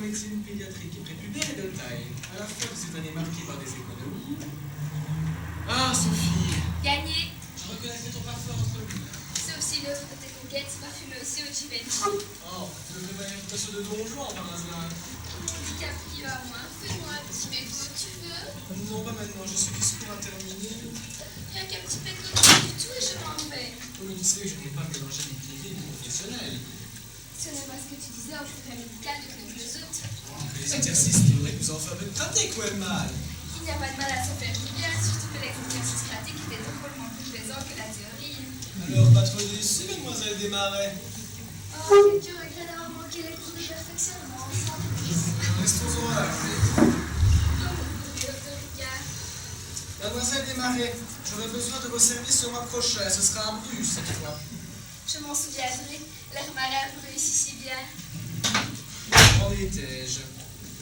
médecine pédiatrique et prépubère et de taille. À la fois de cette année marquée par des économies. Ah, Sophie. Gagné. Je reconnaissais ton parfum entre le murs. Sauf si l'autre de tes conquêtes parfumé aussi au Givenchy. Oh, tu devrais voir une tasse de Don Juan par hasard. DiCaprio à moi. Fais-moi un petit mégot, tu veux? Non, pas maintenant, je suis discours à terminer. Rien qu'un petit mégot du tout et je m'en vais. Oh, mais tu sais que je n'ai pas mélangé du privé et du professionnel. Ce n'est pas ce que tu disais au secret médical de nos deux autres. Les exercices théoriques nous en font une pratique, ouais, mal. Il n'y a pas de mal à se faire du bien, surtout que les exercices pratiques étaient drôlement plus plaisants que la théorie. Alors, pas trop déçu, mademoiselle Desmarais. Oh, quel regret d'avoir manqué les cours de perfectionnement. Restons-en là. Mademoiselle Desmarais, j'aurais besoin de vos services sur ma prochaine. Ce sera un Bruce cette fois. Je m'en souviendrai. L'air marin vous réussit si bien. En étais-je?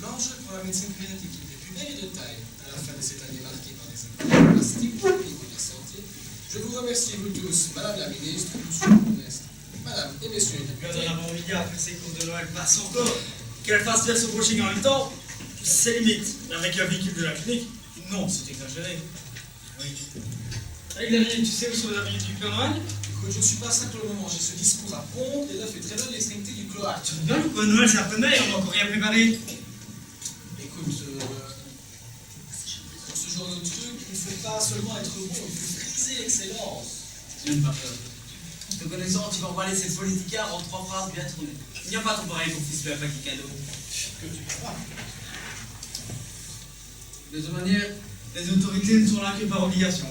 L'enjeu pour la médecine pédiatrique était pubère et de taille. À la fin de cette année marquée par des événements plastiques au niveau de la santé, je vous remercie vous tous, Madame la Ministre, Monsieur le Ministre, Madame et Messieurs les députés. Quand on a envie de faire ses courses de Noël passe encore, qu'elle fasse faire son coaching en même temps, c'est limite. Avec un véhicule de la clinique, non, c'est exagéré. Oui. Avec la tu sais où sont les habillés du Père Noël? Écoute, je ne suis pas ça pour le moment. J'ai ce discours à pompe et là fait très bien l'extrémité du cloaque. Tu rigoles? Pour Noël, c'est après-demain, on n'a encore rien préparé. Écoute, pour ce genre de truc, il ne faut pas seulement être bon, il faut friser l'excellence. Tu n'as pas peur. Te connaissant, tu vas emballer cette politicard en 3 phrases bien tournées. Il n'y a pas ton pareil pour fils un paquet cadeau. Que tu crois. De toute manière, Les autorités ne sont là que par obligation,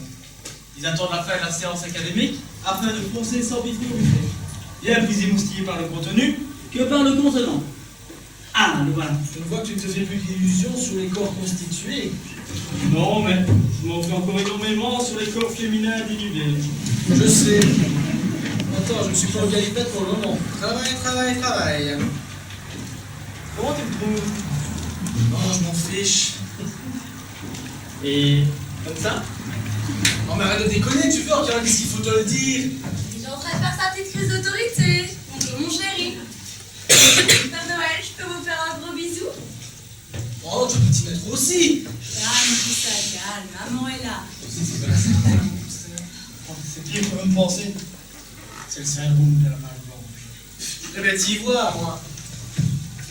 ils attendent la fin de la séance académique. afin de forcer sans bifler au buffet. Bien plus émoustillé par le contenu que par le contenant. Ah, le voilà. Je vois que tu ne te fais plus d'illusions sur les corps constitués. Non, mais je m'en fais encore énormément sur les corps féminins dénudés. Je sais. Attends, je ne suis pas au galipette pour le moment. Travail. Comment tu me trouves? Non, je m'en fiche. Et comme ça? Non, mais arrête de déconner, tu veux, regarde, qu'est-ce qu'il faut te le dire? Il est en train de faire sa petite crise d'autorité. Bonjour, mon chéri. Père Noël, je peux vous faire un gros bisou? Oh, tu peux t'y mettre aussi. Calme, tout ça, calme. Maman est là. C'est pire pour me penser. C'est le syndrome de la main blanche. Eh ben, t'y vois, moi.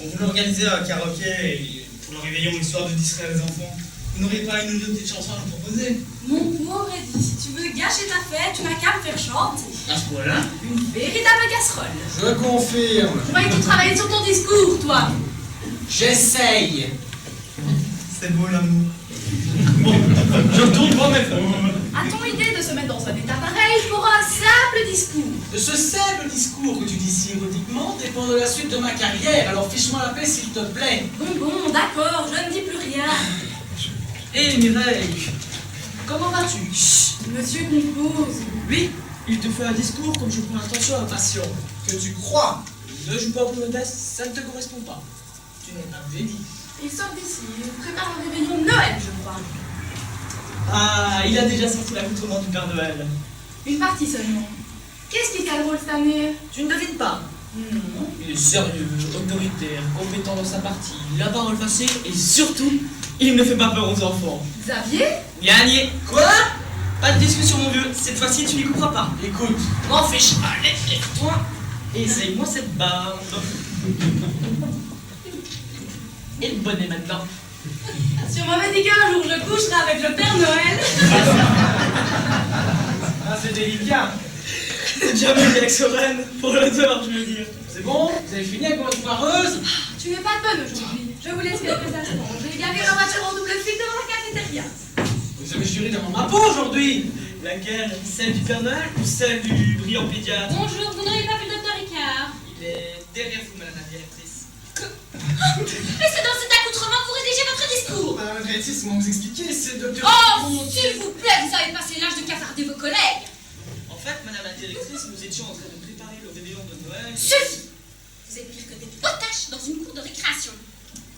On voulait organiser un karaoké pour le réveillon, histoire de distraire les enfants. Vous n'auriez pas une ou deux petites chansons à nous proposer? Mon pauvre Eddie, si tu veux gâcher ta fête, tu n'as qu'à me faire chanter. À ce point-là? Une véritable casserole. Je confirme. Je croyais que tu travaillais sur ton discours, toi. J'essaye. C'est beau l'amour. Bon, je retourne voir mes femmes. A-t-on idée de se mettre dans un état pareil pour un simple discours? De ce simple discours que tu dis si érotiquement dépend de la suite de ma carrière, alors fiche-moi la paix s'il te plaît. Bon, d'accord, je ne dis plus rien. Hé Mireille, comment vas-tu? Monsieur compose. Oui, il te fait un discours comme je prends attention à un patient. Que tu crois. Ne joue pas au modeste, ça ne te correspond pas. Tu n'es pas dit. Il sort d'ici, il prépare un réveillon de Noël, je crois. Ah, il a déjà sorti l'accoutrement du Père Noël. Une partie seulement. Qu'est-ce qui t'a drôle cette année? Tu ne devines pas. Non. Il est sérieux, autoritaire, compétent dans sa partie, la parole facile et surtout, il ne fait pas peur aux enfants. Xavier? Gagné. Quoi? Pas de discussion mon vieux, cette fois-ci tu n'y couperas pas. Écoute, M'en fiche, allez, lève-toi et essaye-moi cette barbe. Et le bonnet maintenant. Si on m'avait dit qu'un jour je coucherais avec le Père Noël. ah, c'est délicat. C'est déjà mieux qu'avec Soren, pour l'odeur je veux dire. C'est bon? Vous avez fini avec votre foireuse? Tu n'es pas de bonne aujourd'hui. Je vous laisse quelques instants. J'ai garé ma voiture en double fil devant la cafétéria. Vous avez juré devant ma peau aujourd'hui. Laquelle? Celle du Père Noël ou celle du brillant pédiatre? Bonjour, vous n'avez pas vu le docteur Ricard? Il est derrière vous, madame la directrice. Et c'est dans cet accoutrement que vous rédigez votre discours. Madame la directrice, comment vous expliquer? C'est de... Oh, s'il vous plaît, vous avez passé l'âge de cafarder vos collègues. En fait, madame la directrice, nous étions en train de préparer le réveillon de Noël. Suffit. Vous êtes pire que des potaches dans une cour de récréation.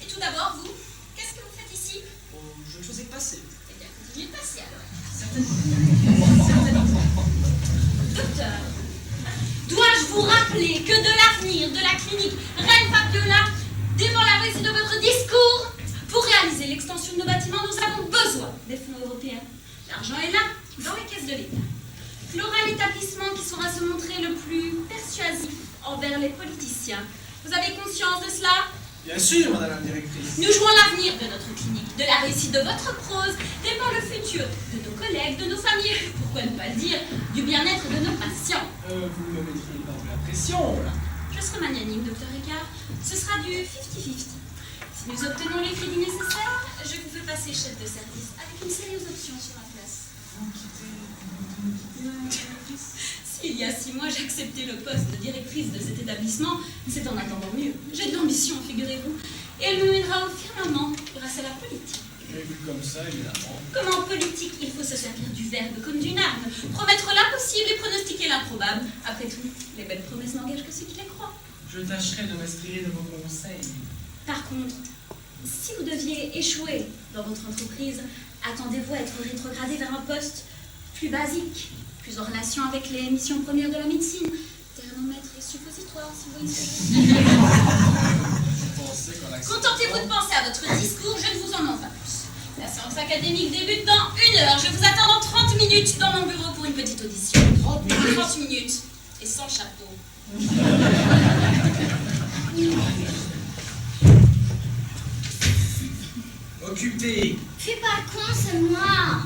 Et tout d'abord, vous, qu'est-ce que vous faites ici? Oh, je le faisais passer. Eh bien, continuez de passer alors. Certainement. Docteur, dois-je vous rappeler que de l'avenir de la clinique Reine Fabiola dépend la réussite de votre discours. Pour réaliser l'extension de nos bâtiments, nous avons besoin des fonds européens. L'argent est là, dans les caisses de l'État. Il y aura l'établissement qui saura se montrer le plus persuasif envers les politiciens. Vous avez conscience de cela? Bien sûr, madame la directrice. Nous jouons l'avenir de notre clinique, de la réussite de votre prose, dépend le futur de nos collègues, de nos familles, et pourquoi ne pas le dire, du bien-être de nos patients. Vous me mettriez pas de la pression, là. Je serai magnanime, docteur Ricard. Ce sera du 50-50. Si nous obtenons les crédits nécessaires, je vous fais passer chef de service avec une sérieuse option sur la place. Vous quittez la directrice? S'il y a 6 mois, j'ai accepté le poste de directrice de cet établissement, c'est en attendant mieux. J'ai de l'ambition, figurez-vous, et elle me mènera au firmament grâce à la politique. J'ai vu comme ça, évidemment. Comme en politique, il faut se servir du verbe comme d'une arme, promettre l'impossible et pronostiquer l'improbable. Après tout, les belles promesses n'engagent que ceux qui les croient. Je tâcherai de m'inspirer de vos conseils. Par contre, si vous deviez échouer dans votre entreprise, attendez-vous à être rétrogradé vers un poste plus basique, plus en relation avec les missions premières de la médecine, thermomètre et suppositoire, si vous voyez ce que je veux dire. Je pensais qu'on acceptait. Contentez-vous de penser à votre discours, je ne vous en demande pas plus. La séance académique débute dans 1 heure. Je vous attends dans 30 minutes dans mon bureau pour une petite audition. 30 minutes. 30 minutes. Et sans chapeau. Occupé. Fais pas con, c'est moi.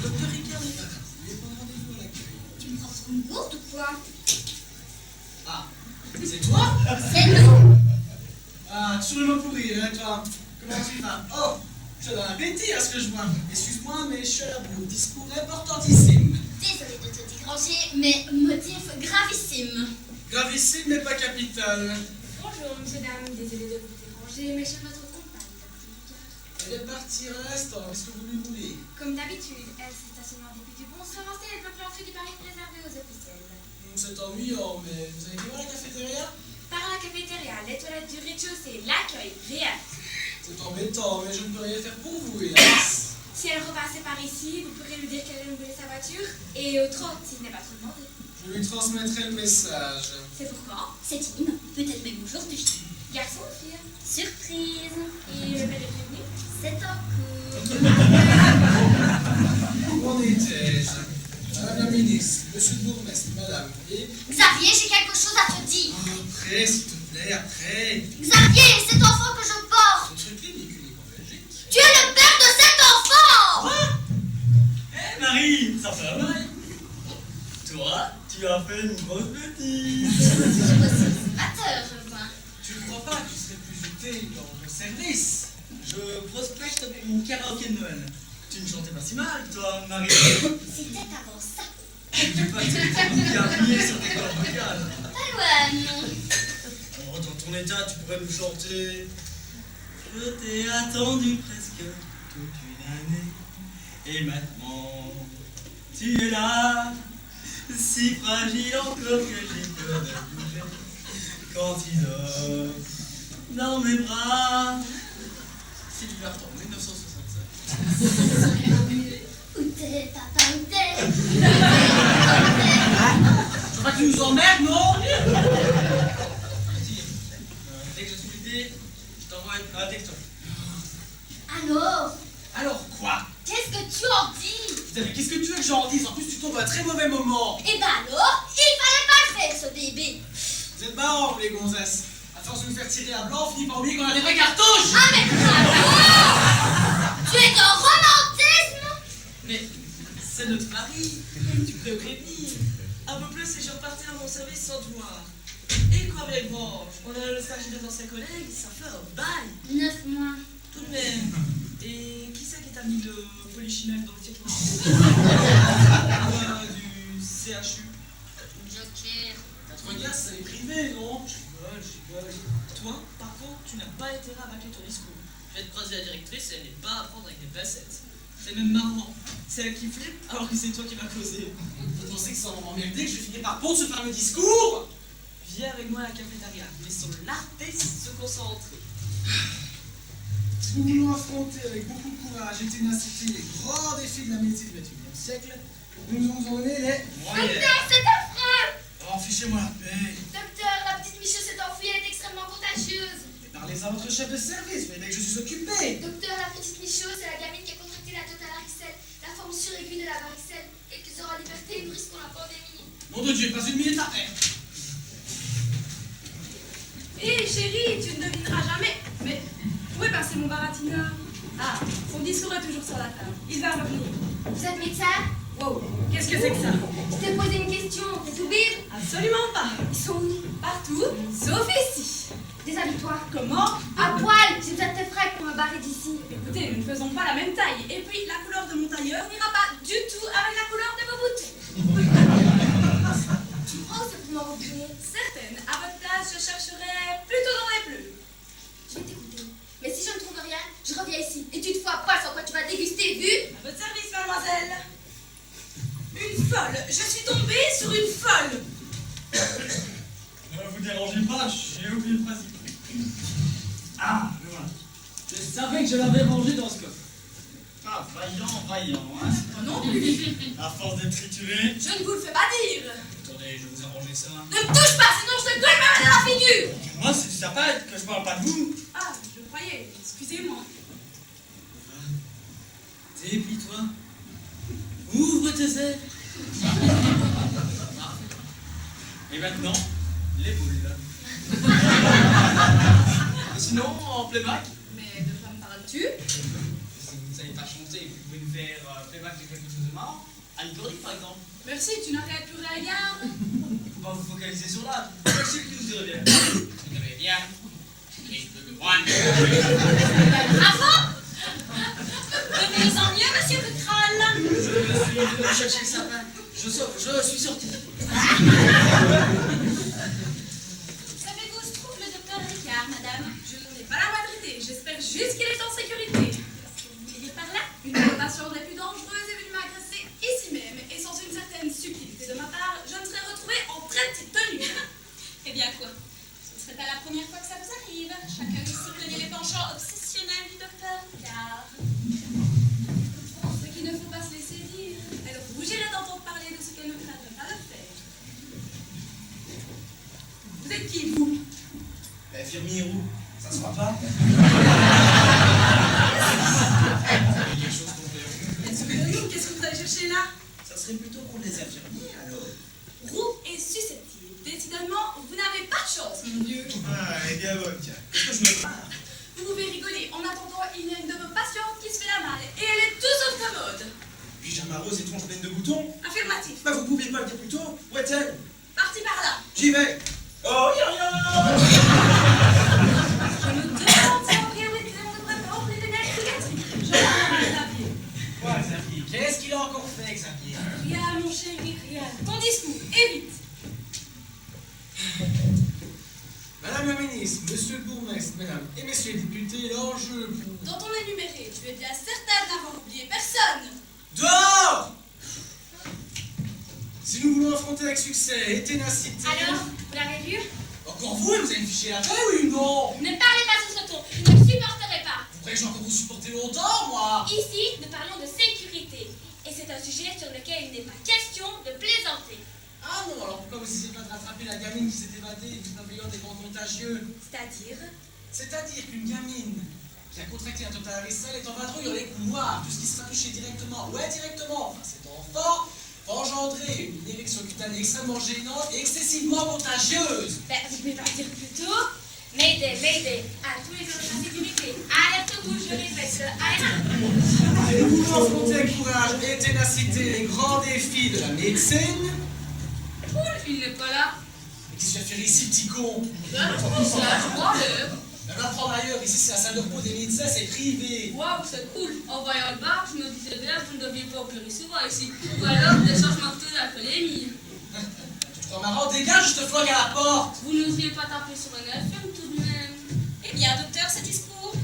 Docteur Ricard n'est pas là. Il est pas rendez-vous à l'accueil. Tu me prends pour une gourde ou quoi? Ah, c'est toi? C'est nous. Ah, absolument pourri, hein, toi. Comment tu vas? Oh, tu as dans l'appétit à ce que je vois. Excuse-moi, mais je suis à la bourre. Discours importantissime. Désolée de te déranger, mais motif gravissime. Gravissime, mais pas capital. Bonjour, monsieur, dame, désolé de vous déranger, mais chez votre compagne, Elle est partie à l'instant. Qu'est-ce que vous lui voulez? comme d'habitude, elle s'est stationnée en dépit du bon sens et elle peut plancher du pari réservé aux officiels. C'est ennuyant, mais vous avez été voir la cafétéria? Par la cafétéria, les toilettes du rez-de-chaussée, l'accueil, rien. C'est embêtant, mais je ne peux rien faire pour vous, hélas. Si elle repassait par ici, vous pourrez lui dire qu'elle aime louer sa voiture et au trot, si ce n'est pas trop demandé. Je lui transmettrai le message. C'est pourquoi? C'est Tim. Peut-être même aujourd'hui. Garçon ou fille? Surprise. Et le père est prévenu? C'est en cours. Où en étais-je? Madame la ministre, monsieur le bourgmestre, madame, et... Xavier, j'ai quelque chose à te dire. Après, s'il te plaît, après. Xavier, cet enfant que je porte, Notre clinique unique en Belgique. tu es le père de cet enfant. Hé Marie, ça fait un bail. Toi, tu as fait une grosse bêtise. Amateur, je vois. Tu ne crois pas que tu serais plus utile dans le service? Je prospecte pour mon karaoké de Noël. Tu ne chantais pas si mal, toi, Marie. C'était avant ça. Tu n'es pas qui a appuyé sur tes cordes vocales. Taïwan. Oh, dans ton état, tu pourrais nous chanter. Je t'ai attendu presque toute une année. Et maintenant, tu es là, si fragile encore que j'ai peur de bouger. Quand tu dors dans mes bras. Sylvie Vartan, 1965. Où t'es, papa, où t'es? Je crois que tu nous emmerdes, non? Dès que je trouve l'idée, je t'envoie un texto. Alors quoi? Qu'est-ce que tu en dis? Putain, mais qu'est-ce que tu veux que j'en dise? En plus, tu tombes à un très mauvais moment. Eh ben alors, il fallait pas le faire, ce bébé. Vous êtes marrants, vous, les gonzesses. À force de nous faire tirer à blanc, on finit par oublier qu'on a des vraies cartouches. Ah mais bravo! Tu es d'un romantisme. Mais c'est notre mari, tu peux prévenir. Un peu plus et je repartais à mon service sans te voir. Et quoi, mes branches? On a le stage de d'anciens collègues, ça fait un bail. 9 mois. Tout de même. Et qui c'est qui t'a mis le polychinelle dans le tiroir? Du CHU. Joker. Regarde, ça est privé, non? Je rigole. Toi, par contre, tu n'as pas intérêt à bâcler ton discours. Je vais te croiser la directrice et elle n'est pas à prendre avec des pincettes. C'est même marrant. C'est elle qui flippe alors que c'est toi qui m'as causé. Vous pensez que c'est en m'emmerder que je vais finir par pondre ce fameux discours? Viens avec moi à la cafétéria. Laissons l'artiste se concentrer. Nous voulons affronter avec beaucoup de courage et ténacité les grands défis de la médecine du XXIe siècle. Nous nous avons donné les moyens. Docteur, c'est affreux. Oh, fichez-moi la paix. Docteur, la petite Michou s'est enfuie, elle est extrêmement contagieuse. Mais par Parlez à votre chef de service, vous voyez que je suis occupé. Docteur, la petite Michaud, c'est la gamine qui a contracté la totale varicelle, la forme suraiguë de la varicelle. Quelques heures en liberté, nous risquons la pandémie. Nom de Dieu, pas une minute à perdre. Hé chérie, tu ne devineras jamais. Mais où est passé mon baratineur? Ah, son discours est toujours sur la table. Il va revenir. Vous êtes médecin? Wow, qu'est-ce que c'est que ça? Je t'ai posé une question, t'es ouvert? Absolument pas. Ils sont où? Partout, sauf ici. Déshabille-toi. Comment? À poil, j'ai besoin de tes fringues pour me barrer d'ici. Écoutez, nous ne faisons pas la même taille. Et puis, la couleur de mon tailleur n'ira pas du tout avec la couleur de vos boutons. Tu prends ce pour m'envoyer? Certaines. À votre place, je chercherais plutôt dans les bleus. Je vais t'écouter. Mais si je ne trouve rien, je reviens ici. Et tu te fous à poil sans quoi tu vas déguster, vu? À votre service, mademoiselle. Une folle. Je suis tombée sur une folle. Ne vous dérangez pas, j'ai oublié le principe. Ah, le voilà. Je savais que je l'avais rangé dans ce coffre. Ah, vaillant, hein. Toi non plus. À force d'être trituré. Je ne vous le fais pas dire. Attendez, je vous ai rangé ça. Ne me touche pas, sinon je te gueule ma main dans la figure. Moi, c'est du sapin que je parle pas de vous. Ah, je croyais. Excusez-moi. Déplie-toi. Ouvre tes ailes. Et maintenant, les boules. Sinon, en playback, Mais de quoi me parles-tu? si vous ne savez pas chanter, vous pouvez nous faire playback de quelque chose de marrant. Anne Cordy, par exemple. Merci, tu n'arrêtes plus rien. Faut pas vous focaliser sur l'âge. C'est celui qui nous dirait bien. Vous dirait bien. Et je peux le voir. Bravo! Devenez-en mieux, monsieur Cutral. Je suis venu chercher le sapin. Je suis sorti. Savez-vous où se trouve le docteur Ricard, madame? Je n'en ai pas la moindre idée. J'espère juste qu'il est en sécurité. Qu'est-ce que vous voulez dire par là? Une de vos patientes les plus dangereuses est venue m'agresser ici même. Et sans une certaine subtilité de ma part, je me serais retrouvée en très petite tenue. Eh bien quoi? Ce ne serait pas la première fois que ça vous arrive. Chacun ici connaît les penchants obsessionnels du docteur Ricard. Ce qu'il ne faut pas se laisser dire. Elle rougirait d'entendre parler de ce qu'elle ne craindrait pas de faire. Vous êtes qui, vous? L'infirmier roux, ça se voit pas. Quelque chose qu'on fait. Est-ce que nous, qu'est-ce que vous allez chercher là? Ça serait plutôt pour les infirmiers, alors. Roux et susceptible. Décidément, vous n'avez pas de chance, mon Dieu. Ah, eh bien, bon, tiens. Qu'est-ce que je me parle? Vous pouvez rigoler. En attendant, il y a une de vos patientes qui se fait la malle. Et elle est tout sauf commode. Pyjama rose et tronche pleine de boutons. Affirmatif. Bah, vous pouviez pas le dire plus tôt. Où est-elle? Parti par là. J'y vais. Oh, yo, yo. Je me demande si en priorité on devrait pas offrir des lunettes psychiatriques. Je vais Xavier. Quoi, Xavier? Qu'est-ce qu'il a encore fait, Xavier? Rien, mon chéri, rien. Ton discours, et vite. Madame la ministre, monsieur le bourgmestre, mesdames et messieurs les députés, l'enjeu pour... Dans ton énuméré, tu es bien certaine d'avoir oublié personne. Dehors! Si nous voulons affronter avec succès et ténacité... Alors, vous l'avez vu? Encore vous, vous avez fiché la paix, oui ou non? Ne parlez pas sur ce ton, je ne supporterai pas. Vous croyez que j'ai encore vous supporter longtemps, moi? Ici, nous parlons de sécurité. Et c'est un sujet sur lequel il n'est pas question de plaisanter. Ah non, alors pourquoi vous essayez pas de rattraper la gamine qui s'est évadée tout en ayant des grands contagieux? C'est-à-dire? C'est-à-dire qu'une gamine qui a contracté un total varicelle est en vadrouille dans les couloirs. Tout ce qui sera touché directement ou indirectement par cet enfant va engendrer une érection cutanée extrêmement gênante et excessivement contagieuse. Ben, vous pouvez pas dire plutôt Mayday, Mayday, à tous les autres de sécurité. Alerte rouge, je répète, alerte. Et nous voulons affronter avec courage et ténacité les grands défis de la médecine. Cool, il n'est pas là. Mais qu'est-ce que tu vas faire ici, petit con? Ça, je crois le. On va prendre ailleurs, ici c'est la salle de repos des médecins, c'est privé. Waouh, c'est cool. En voyant le bar, je me disais bien que vous ne deviez pas opérer souvent ici. Ou alors des changements de l'alcoolémie. Tu te crois marrant? Dégage, je te flogue à la porte. Vous n'osiez pas taper sur un infirme tout de même. Eh bien, docteur, ce discours?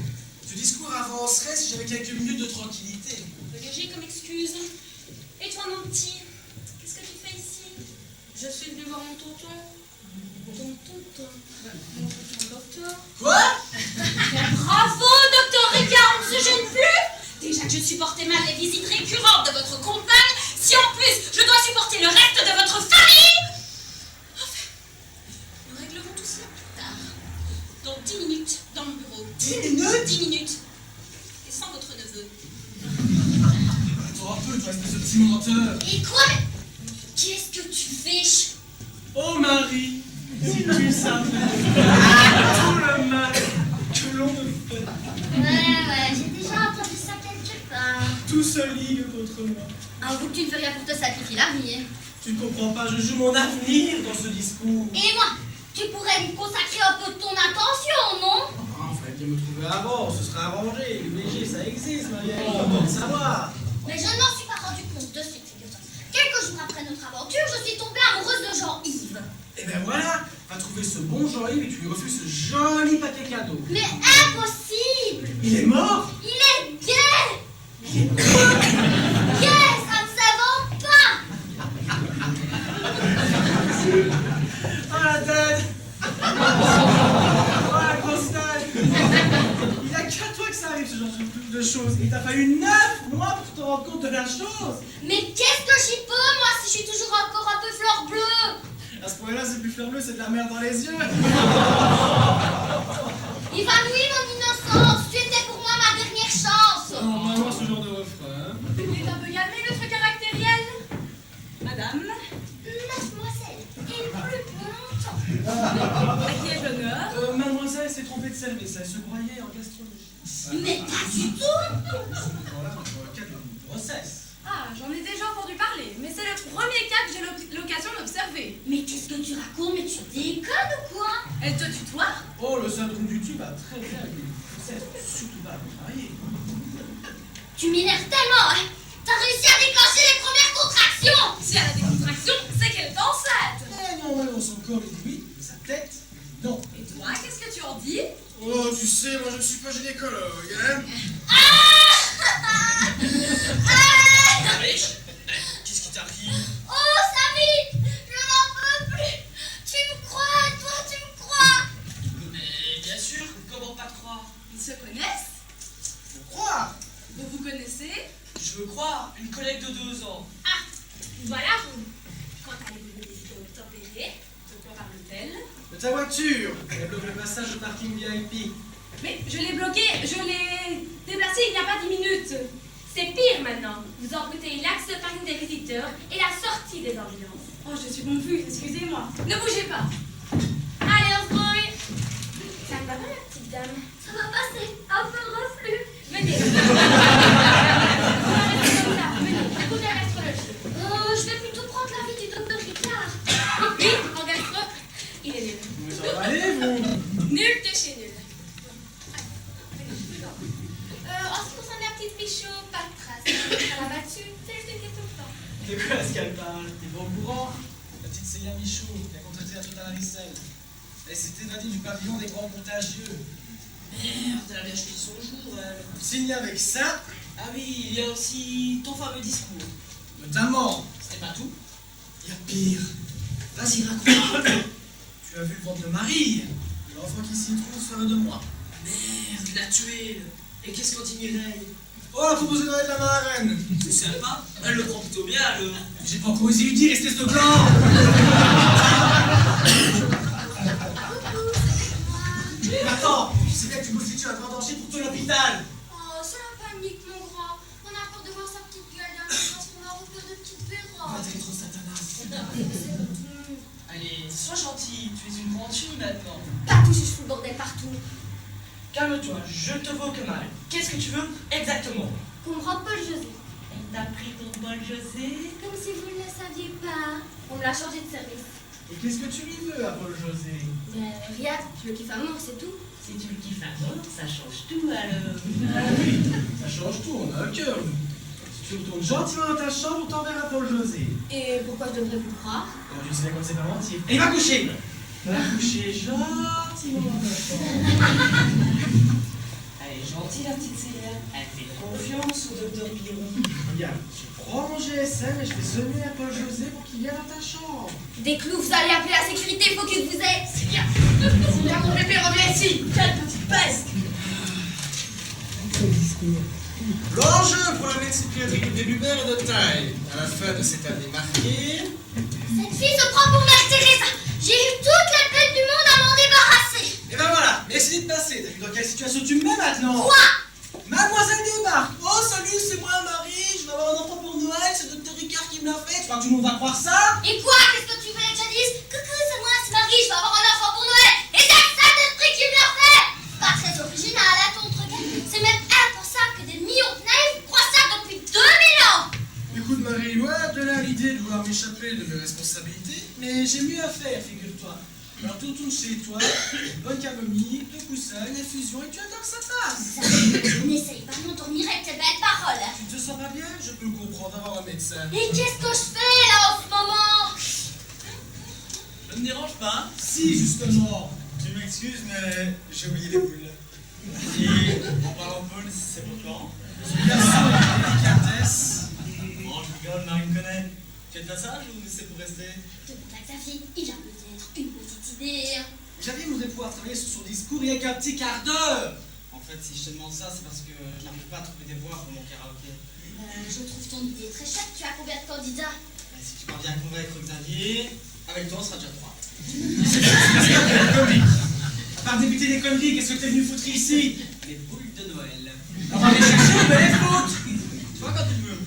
Ce discours avancerait si j'avais quelques minutes de tranquillité. Un peu léger comme excuse. Et toi, mon petit, qu'est-ce que tu fais ici? Je suis venue voir mon tonton. Ton tonton? Mon tonton docteur. Quoi? Bravo, docteur Ricard, on ne se gêne plus. Déjà que je supportais mal les visites récurrentes de votre compagne, si en plus je dois supporter le reste de votre famille. Enfin, nous réglerons tout cela plus tard. Dans 10 minutes, dans 10 minutes. Et sans votre neveu. Attends un peu, toi, espèce de petit menteur. Et quoi? Qu'est-ce que tu fais? Oh Marie, si tu savais tout le mal que l'on me fait. Ouais, j'ai déjà entendu ça quelque part. Tout se ligue contre moi. Avoue que tu ne fais rien pour te sacrifier l'avenir. Tu ne comprends pas, je joue mon avenir dans ce discours. Et moi, tu pourrais lui consacrer un peu de ton attention, non? Ah, il fallait bien me trouver avant, ce serait arrangé. L'UVG, ça existe, ma vieille, on doit le savoir. Mais je ne m'en suis pas rendu compte de suite, figure-toi. Quelques jours après notre aventure, je suis tombée amoureuse de Jean-Yves. Et ben voilà, va trouver ce bon Jean-Yves et tu lui refuses ce joli paquet cadeau. Mais impossible! Il est mort? Il est gay! Gay, ça ne s'invente pas! Ah la tête! Oh la grosse tête! Il n'y a qu'à toi que ça arrive ce genre de choses. Il t'a fallu 9 mois pour te rendre compte de la chose. Mais qu'est-ce que j'y peux, moi, si je suis toujours encore un peu fleur bleue? À ce point-là, c'est plus fleur bleue, c'est de la merde dans les yeux. Évanouis mon innocence, tu étais pour moi ma dernière chance. Non, maman, ce genre de refrain. Vous pouvez un peu calmer notre caractériel? Madame, Mademoiselle, et plus pour longtemps. à qui ai-je l'honneur? Mademoiselle s'est trompée de service, elle se croyait en gastronomie. Mais pas du tout. Voilà, dans le cadre d'une grossesse. Ah, j'en ai déjà entendu parler, mais c'est le premier cas que j'ai l'occasion d'observer. Mais qu'est-ce que tu racontes? Mais tu déconnes ou quoi? Elle te tutoie? Oh, le syndrome du tube va très bien avec une grossesse, surtout pas avec marier. Tu m'énerves tellement, hein? T'as réussi à déclencher les premières contractions. Si elle a des contractions, c'est qu'elle est enceinte. Eh non, ouais, son corps il dit oui, mais sa tête, non. Et toi, qu'est-ce que tu en dis? Oh, tu sais, moi je ne suis pas gynécologue, hein. Qu'est-ce qui t'arrive? Oh, Samy, je n'en peux plus. Tu me crois, toi, tu me crois. Mais bien sûr, comment pas te croire? Ils se connaissent? Faut croire. Vous vous connaissez? Je veux croire, une collègue de 2 ans. Ah, voilà vous. Quand allez-vous décider de tempérer? De quoi parle-t-elle? De ta voiture. Elle bloque le passage de parking VIP. Mais je l'ai bloqué, je l'ai déplacé il n'y a pas 10 minutes. C'est pire maintenant. Vous embouteillez l'axe de parking des visiteurs et la sortie des ambulances. Oh, je suis confuse, excusez-moi. Ne bougez pas. Allez, on se grouille. Ça me va pas, la petite dame? Ça va passer. Un peu de reflux. Venez. On va rester comme ça. Venez, écoutez la gastrologie. Je vais plutôt prendre l'avis du docteur Ricard. Oui, en gastro, il est nul. Vous en allez, vous? Nul de chez nul. En ce qui concerne la petite Pichot, pas de trace. Elle a battu, c'est juste une question de temps. De quoi est-ce qu'elle parle? T'es pas au courant? La petite Célia Michaud, qui a contracté la toute à la ricelle. Elle s'est évadée du pavillon des grands contagieux. Merde, elle a bien choisi son jour, elle. Signé avec ça, Ah oui, il y a aussi ton fameux discours. notamment. C'est pas tout? Il y a pire. Vas-y, raconte. Tu as vu le ventre de Marie. L'enfant qui s'y trouve serait de moi. Merde, il l'a tué. Et qu'est-ce qu'on dit Mireille? Oh, la proposée de Noël de la marraine. C'est sympa, elle le prend plutôt bien alors. J'ai pas encore osé lui dire, espèce de blanc. Attends, tu sais bien que tu constitues un grand danger pour tout l'hôpital. Oh, c'est la panique, mon grand. On a peur de voir sa petite gueule d'un parce qu'on a repère de petites Va verrottes. t'es trop satanas. Allez, sois gentil, tu es une grande fille maintenant. Pas toucher, je fous le bordel partout. Calme-toi, je ne te veux que mal. Qu'est-ce que tu veux exactement? Qu'on me rende Paul José. Elle t'a pris ton bol, José. Comme si vous ne le saviez pas. On me l'a changé de service. Et qu'est-ce que tu lui veux à Paul José? Rien, je le kiffe à mort, c'est tout. Si tu le kiffes à mort, ça change tout alors. Ah oui, ça change tout, on a un cœur. Si tu retournes gentiment dans ta chambre, on t'enverra Paul José. Et pourquoi je devrais vous croire? Quand je sais comment c'est pas mentir. Et va coucher. Va coucher gentiment dans ta chambre. Elle est gentille la petite Célia. Elle fait confiance au docteur Piron. Regarde, je prends mon GSM et je vais sonner à Paul José pour qu'il vienne dans ta chambre. Dès que vous allez appeler la sécurité, il faut que vous êtes. C'est bien. C'est bien, mon bébé, reviens ici. Quelle petite peste. L'enjeu pour la médecine pédiatrique de Lubert est de taille. À la fin de cette année marquée, Cette fille se prend pour Mère Teresa. J'ai eu toutes les peines du monde à m'en débarrasser. et ben voilà, merci de passer. T'as vu dans quelle situation tu me mets maintenant? Quoi? Mademoiselle débarque. Oh salut, c'est moi Marie, je vais avoir un enfant pour Noël, c'est Dr Ricard qui me l'a fait. Tu crois que tout le monde va croire ça? Et quoi? Qu'est-ce que tu voulais que je dise? Coucou, c'est moi, c'est Marie, je vais avoir un enfant pour Noël. Et c'est ça d'esprit qui me l'a fait. Pas très original, à ton truc. C'est même impensable que des millions de naïfs croient ça depuis 2000 ans. Écoute Marie, loin de là l'idée de vouloir m'échapper de mes responsabilités, mais j'ai mieux à faire, figure-toi. Alors tu retournes chez toi, une bonne camomille, 2 coussins, une infusion et tu attends que ça passe. N'essaye pas de m'endormir avec tes belles paroles. Tu ne te sens pas bien? Je peux le comprendre d'avoir un médecin. Et qu'est-ce que je fais là en ce moment? Je ne me dérange pas. Si, justement. Tu m'excuses, mais j'ai oublié les boules. Et en parlant de boules, c'est pour quand? Ce garçon a une délicatesse. Bon, je rigole, Marie me connaît. Tu es de passage ou c'est pour rester? Demande à Xavier, il a peut-être une petite idée. Xavier voudrait pouvoir travailler sur son discours rien qu'un petit quart d'heure. En fait, si je te demande ça, c'est parce que je n'arrive pas à trouver des voix pour mon karaoké. Je trouve ton idée très chouette. Tu as combien de candidats? Et si tu parviens à convaincre Xavier, avec toi, on sera déjà 3. À part débuter des conneries, qu'est-ce que t'es venu foutre ici? Les boules de Noël. On va les chercher, mais les foutre. Tu vois quand tu veux.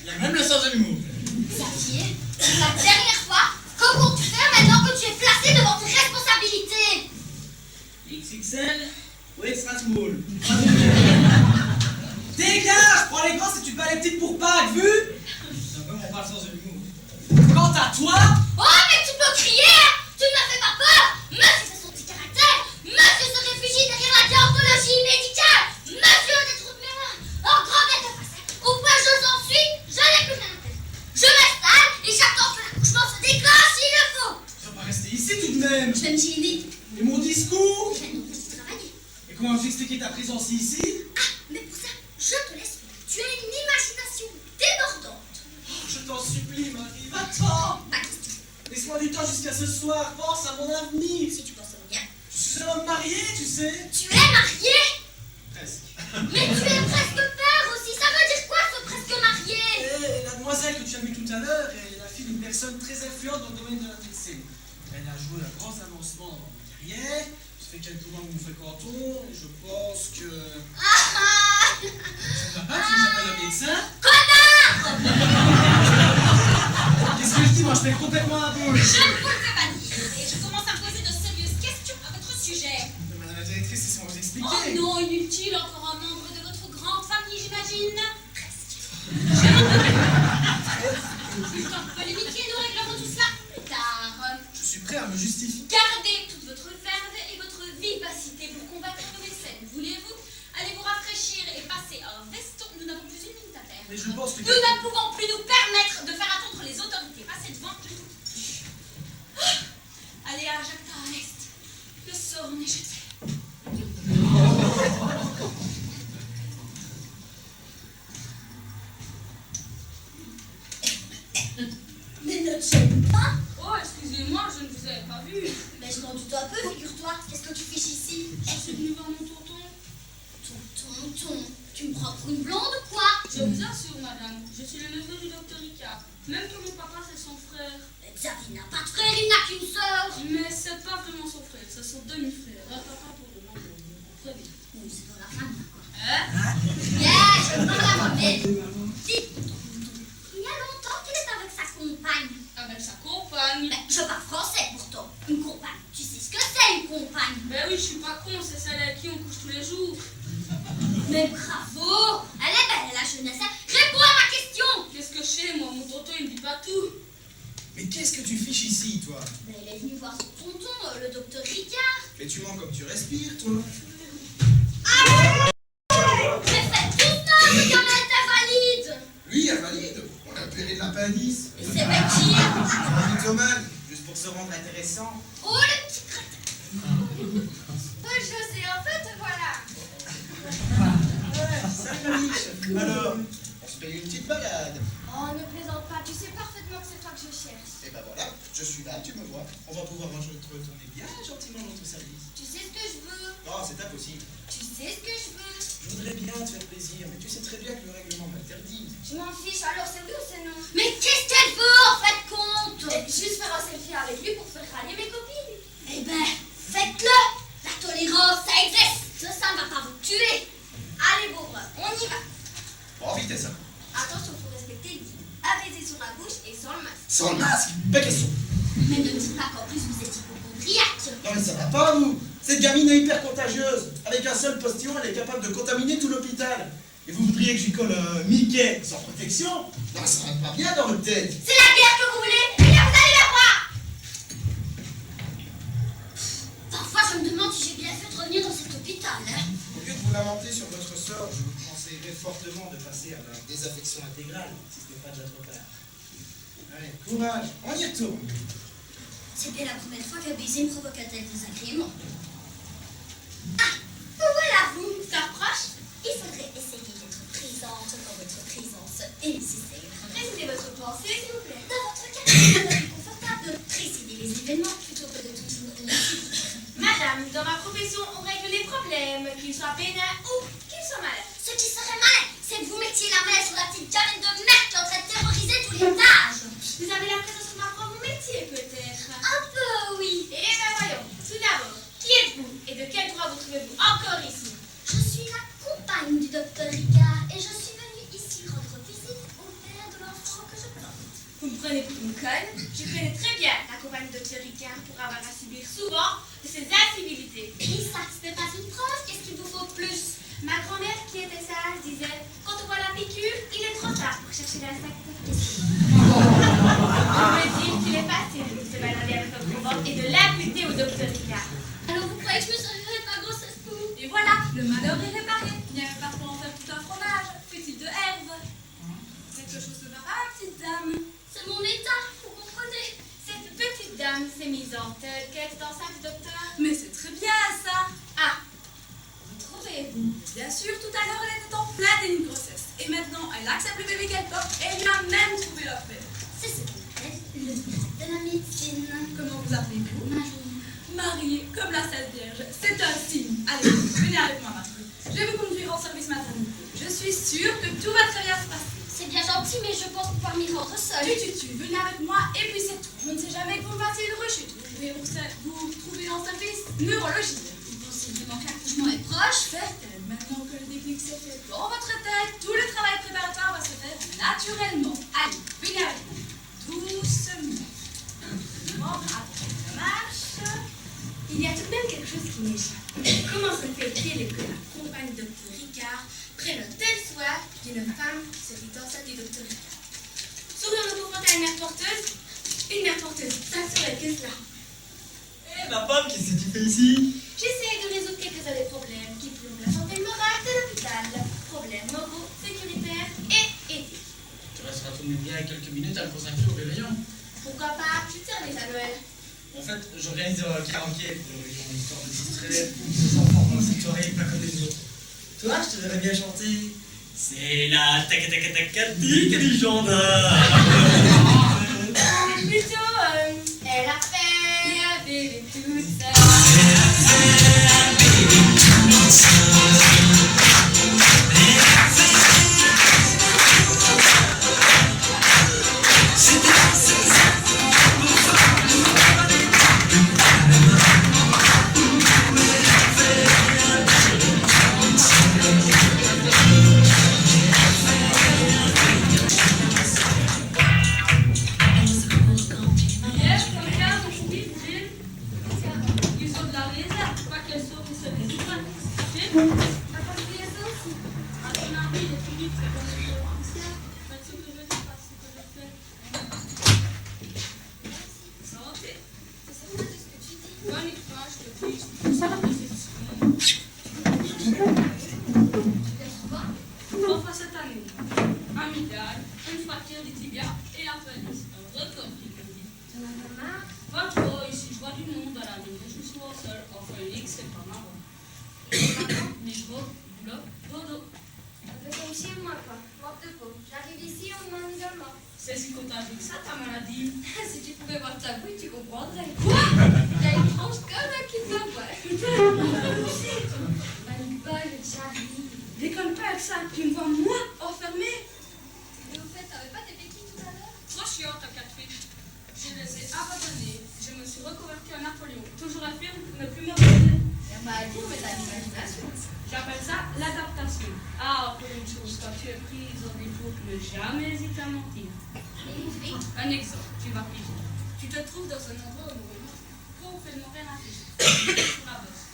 Il y a même le sens de l'humour. Xavier, pour la dernière fois, que comptes-tu faire maintenant que tu es placé devant tes responsabilités? XXL ou extra small? Dégage, prends les grands si tu te bats les petites pour Pâques, vu? C'est un peu mon pas le sens de l'humour. Quant à toi, Oh, mais tu peux crier, hein. Tu ne me fais pas peur. Monsieur fait son petit caractère. Monsieur se réfugie derrière la déontologie médicale. Monsieur a des trous de mémoire. En grand bien de face. Au point je s'en suis, je n'ai plus rien à faire. Je m'installe et j'attends que l'accouchement se déclenche s'il le faut. tu vas pas rester ici tout de même. Je vais me gêner. Et mon discours? Je vais non plus travailler. Et comment veux-tu expliquer ta présence ici? Ah, mais pour ça, je te laisse faire. Tu as une imagination débordante. Oh, je t'en supplie, Marie, va-t'en. Pas question. Laisse-moi du temps jusqu'à ce soir, pense à mon avenir. Si tu penses bien. Je suis un homme marié, tu sais. Tu es marié? Presque. Mais tu es presque père aussi. Ça veut dire quoi ce presque marié? Et la demoiselle que tu as vue tout à l'heure est la fille d'une personne très influente dans le domaine de la médecine. Elle a joué un grand avancement dans ma carrière. Ça fait quelques mois que nous fréquentons et je pense que... Ah, Ça va pas, tu nous appelles un médecin? Qu'est-ce que je dis? Moi, je fais complètement un boule. je ne vous le fais pas dire. Et je commence à me poser de sérieuses questions à votre sujet. Madame la directrice, laissez-moi vous expliquer. Oh non, inutile. Encore un membre de votre grande famille, j'imagine. Presque. Tant que polémiquer, nous réglerons tout cela plus tard. Je suis prêt à me justifier. Gardez toute votre verve et votre vivacité pour combattre les scènes. Voulez-vous? Allez vous rafraîchir et passer un veston. Nous n'avons plus une minute à perdre. Mais je pense que... Nous ne pouvons plus nous permettre de faire attendre les autorités. Passez devant, je vous dis. Allez à Jacta à l'est. Le sort en est jeté. Mais ne te gêne pas. Oh, excusez-moi, je ne vous avais pas vu. Mais je m'en doute un peu, figure-toi. Qu'est-ce que tu fiches ici? Je suis venue voir mon tonton. Tonton, tu me prends pour une blonde ou quoi? Je vous assure, madame, je suis le neveu du docteur Ricard. Même que mon papa, c'est son frère. Xavier n'a pas de frère, il n'a qu'une sœur. Mais c'est pas vraiment son frère, c'est son demi-frère. Un papa pour le nom, vous comprenez. C'est dans la famille, quoi. Hein? Bien, je prends la monnaie. Dis, il y a longtemps qu'il est avec sa compagne. Avec sa compagne. Mais je parle français pourtant. Une compagne. Tu sais ce que c'est une compagne? Ben oui, je suis pas con, c'est celle avec qui on couche tous les jours. Mais bravo! Elle est belle la jeunesse. Réponds à ma question! Qu'est-ce que je sais, moi? Mon tonton, il me dit pas tout. Mais qu'est-ce que tu fiches ici, toi? Mais il est venu voir son tonton, le docteur Ricard. Mais tu mens comme tu respires, toi. J'ai fait tout ça, mais quand même t'es valide! Lui, invalide. On l'a appelé l'appendice. Et c'est Betty. Mythomane, juste pour se rendre intéressant. Oh le petit crétin! José, en fait, voilà. Salut, Mich. Alors, on se paye une petite balade. Oh, ne plaisante pas, tu sais parfaitement que c'est toi que je cherche. Et ben voilà, je suis là, tu me vois. On va pouvoir retourner bien gentiment dans notre service. Tu sais ce que je veux. Oh, c'est impossible. Tu sais ce que je veux. Je voudrais bien te faire plaisir, mais tu sais très bien que le règlement m'interdit. Je m'en fiche, alors c'est oui ou c'est non? Mais qu'est-ce qu'elle veut en fait compte? Juste faire un selfie avec lui pour faire râler mes copines. Eh ben, faites-le! La tolérance, ça existe sans le masque. Sans le masque? Pas question. Mais ne me dites pas qu'en plus vous êtes hypochondriaque. Non mais ça va pas, vous. Cette gamine est hyper contagieuse. Avec un seul postillon, elle est capable de contaminer tout l'hôpital. Et vous voudriez que je lui colle un Mickey sans protection? Non, ça va pas bien dans votre tête. C'est la guerre que vous voulez, et là vous allez la voir. Parfois je me demande si j'ai bien fait de revenir dans cet hôpital. Au lieu de vous lamenter sur votre sort, je vous conseillerais fortement de passer à la désaffection intégrale, si ce n'est pas déjà trop tard. Allez, courage, on y retourne. C'est bien la première fois qu'un baiser me provoque un tel désagrément. Ah, vous voilà vous, ça approche. Il faudrait essayer d'être présente quand votre présence est nécessaire. Précisez votre pensée, s'il vous plaît. Dans votre cas, il est plus confortable de préciser les événements plutôt que de toujours les subir. Madame, dans ma profession, on règle les problèmes, qu'ils soient bénins ou qu'ils soient malins. Ce qui serait malin, c'est que vous mettiez la main sur la petite gamine de merde qui est en train de terroriser tout l'étage. Vous avez l'impression de m'apprendre mon métier, peut-être? Un peu, oui. Eh bien, voyons. Tout d'abord, qui êtes-vous et de quel droit vous trouvez-vous encore ici? Je suis la compagne du docteur Ricard et je suis venue ici rendre visite au père de l'enfant que je porte. Vous me prenez pour une conne? Je connais très bien la compagnie de Dr Ricard pour avoir à subir souvent de ces incivilités. Et ça, ce n'est pas une preuve, qu'est-ce qu'il vous faut de plus? Ma grand-mère, qui était sage, disait « Quand on voit la piqûre, il est trop tard pour chercher l'insecte. » On me dit qu'il est facile de se balader avec votre ventre et de l'imputer au docteur Ricard. Alors vous croyez que je me servirai de ma grossesse pour vous? Et voilà, le malheur est réparé. Il y a parfois en faire tout un fromage, fut-il de herbe. Quelque chose de marrant, petite dame. C'est mon état, vous comprenez? Cette petite dame s'est mise en tête qu'elle est enceinte, docteur. Mais c'est très bien ça. Ah, vous trouvez-vous? Bien sûr, tout à l'heure elle était en pleine d'une grossesse. Et maintenant elle accepte le bébé qu'elle porte et elle lui a même trouvé leur père. C'est ce qu'on appelle le mystère de la médecine. Comment vous appelez-vous? Marie. Mariée, comme la Sainte Vierge. C'est un signe. Allez, venez avec moi, Marie. Je vais vous conduire en service maternité. Je suis sûre que tout va très bien se passer. C'est bien gentil, mais je pense pouvoir m'y rendre seule. Tu, venez avec moi et puis c'est tout. Je ne sais jamais que vous passiez une rechute. Vous pouvez vous trouver en service neurologie. Vous pensez vraiment que l'accouchement est proche? Certaine, maintenant que le déclic s'est fait dans votre tête, tout le travail préparatoire va se faire naturellement. Allez, venez avec moi. Doucement. Après la marche. Il y a tout de même quelque chose qui m'échappe. Comment se fait-il que la compagne du docteur Ricard prenne un tel soin d'une femme qui se dit enceinte du docteur Ricard? Serions-nous confrontés à une mère porteuse? Une mère porteuse, ça serait que cela. Eh, ma pomme, qu'est-ce que tu fais ici? J'essaie de résoudre quelques-uns des problèmes qui plombent la santé morale de l'hôpital. Problèmes moraux, sécuritaires et éthiques. Tu resteras tout de même bien quelques minutes à me consacrer au réveillon. Pourquoi pas plus tard les à Noël? En fait, j'organise un karaoké pour le réveillon, histoire de distraire les enfants dans cette soirée pas comme les autres. Toi, je te verrais bien chanter. C'est la tac-tac-tac-tac-tic du gendarme. Plutôt, elle a fait la bébé toute seule. Enfin cette année, amicale, une fracture du tibia et la pelvis. Un record qui me dit. T'en as pas marre? Pas trop, ici je vois du monde à la maison, je suis souvent seule. Enfin, X, c'est pas marrant. Micro, boulot, dodo. Un peu comme chez moi, quoi. Manque de peau. J'arrive ici, on m'en isolement. C'est si contagieux que ça, ta maladie. Si tu pouvais voir ta bouille, tu comprendrais. Quoi? T'as une tranche comme un kit de Panique pas, j'arrive. Déconne pas avec ça, tu me vois moi enfermée. Et au fait, t'avais pas tes béquilles tout à l'heure? Trop chiant ta catfish. Je les ai abandonnés. Je me suis reconvertie en Napoléon. Toujours à fuir pour ne plus me reposer. Il n'y a pas à dire, mais t'as l'imagination. J'appelle ça l'adaptation. Ah, pour une chose, quand tu es prise au défaut, ne jamais hésiter à mentir. Un exemple, tu vas piger. Tu te trouves dans un endroit où on fait demander un affiche. Sur la bosse.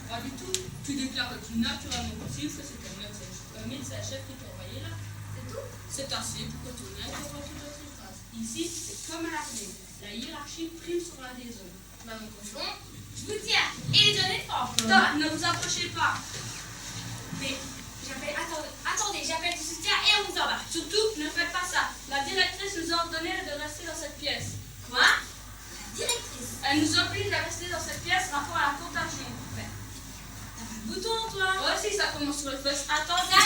Pas du tout. Tu déclares que tu es naturellement motif, c'est un médecin-chef qui t'a envoyé là. C'est tout. C'est assez pour que ton aide soit tout autre phrase. Ici, c'est comme à l'armée. La hiérarchie prime sur l'adhésion. Maman cochon, je vous tiens. Et les données fortes. Stop, ne vous approchez pas. Mais attendez, j'appelle du soutien et on vous embarque. Surtout, ne faites pas ça. La directrice nous a ordonné de rester dans cette pièce. Quoi? La directrice. Elle nous oblige à rester dans cette pièce rapport à la contagion. T'as pas le bouton, toi? Ouais, si, ça commence sur le fesse. Attendez.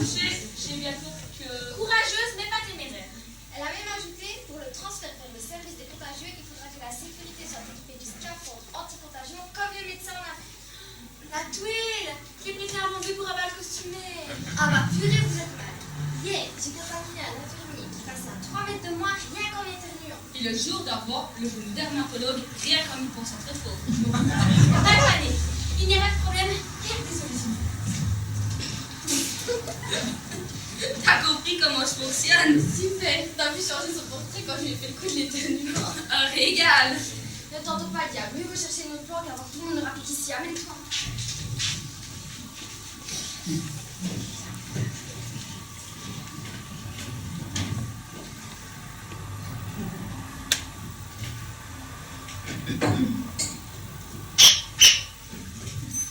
Je sais bientôt que... Courageuse, mais pas téméraire. Elle a même ajouté, pour le transfert vers le service des contagieux, il faudra que la sécurité soit équipée du scaphandre anti-contagion comme le médecin en a fait. La tuile, qui est préférablement vue pour un bal costumé. Ah bah purée, vous êtes mal. Hier, j'ai contaminé un infirmier qui passait à 3 mètres de moi rien qu'en éternuant. Et le jour d'avant, le dermatologue, rien comme il pense être faux. Pas de panique, il n'y a pas de problème, il y a des solutions. T'as compris comment je fonctionne? Super, t'as vu changer son portrait quand je lui ai fait le coup de l'éternuement. Un régal. Ne t'entends pas, diable, mieux vaut chercher notre plan qu'avoir tout le monde rapide ici, amène-toi.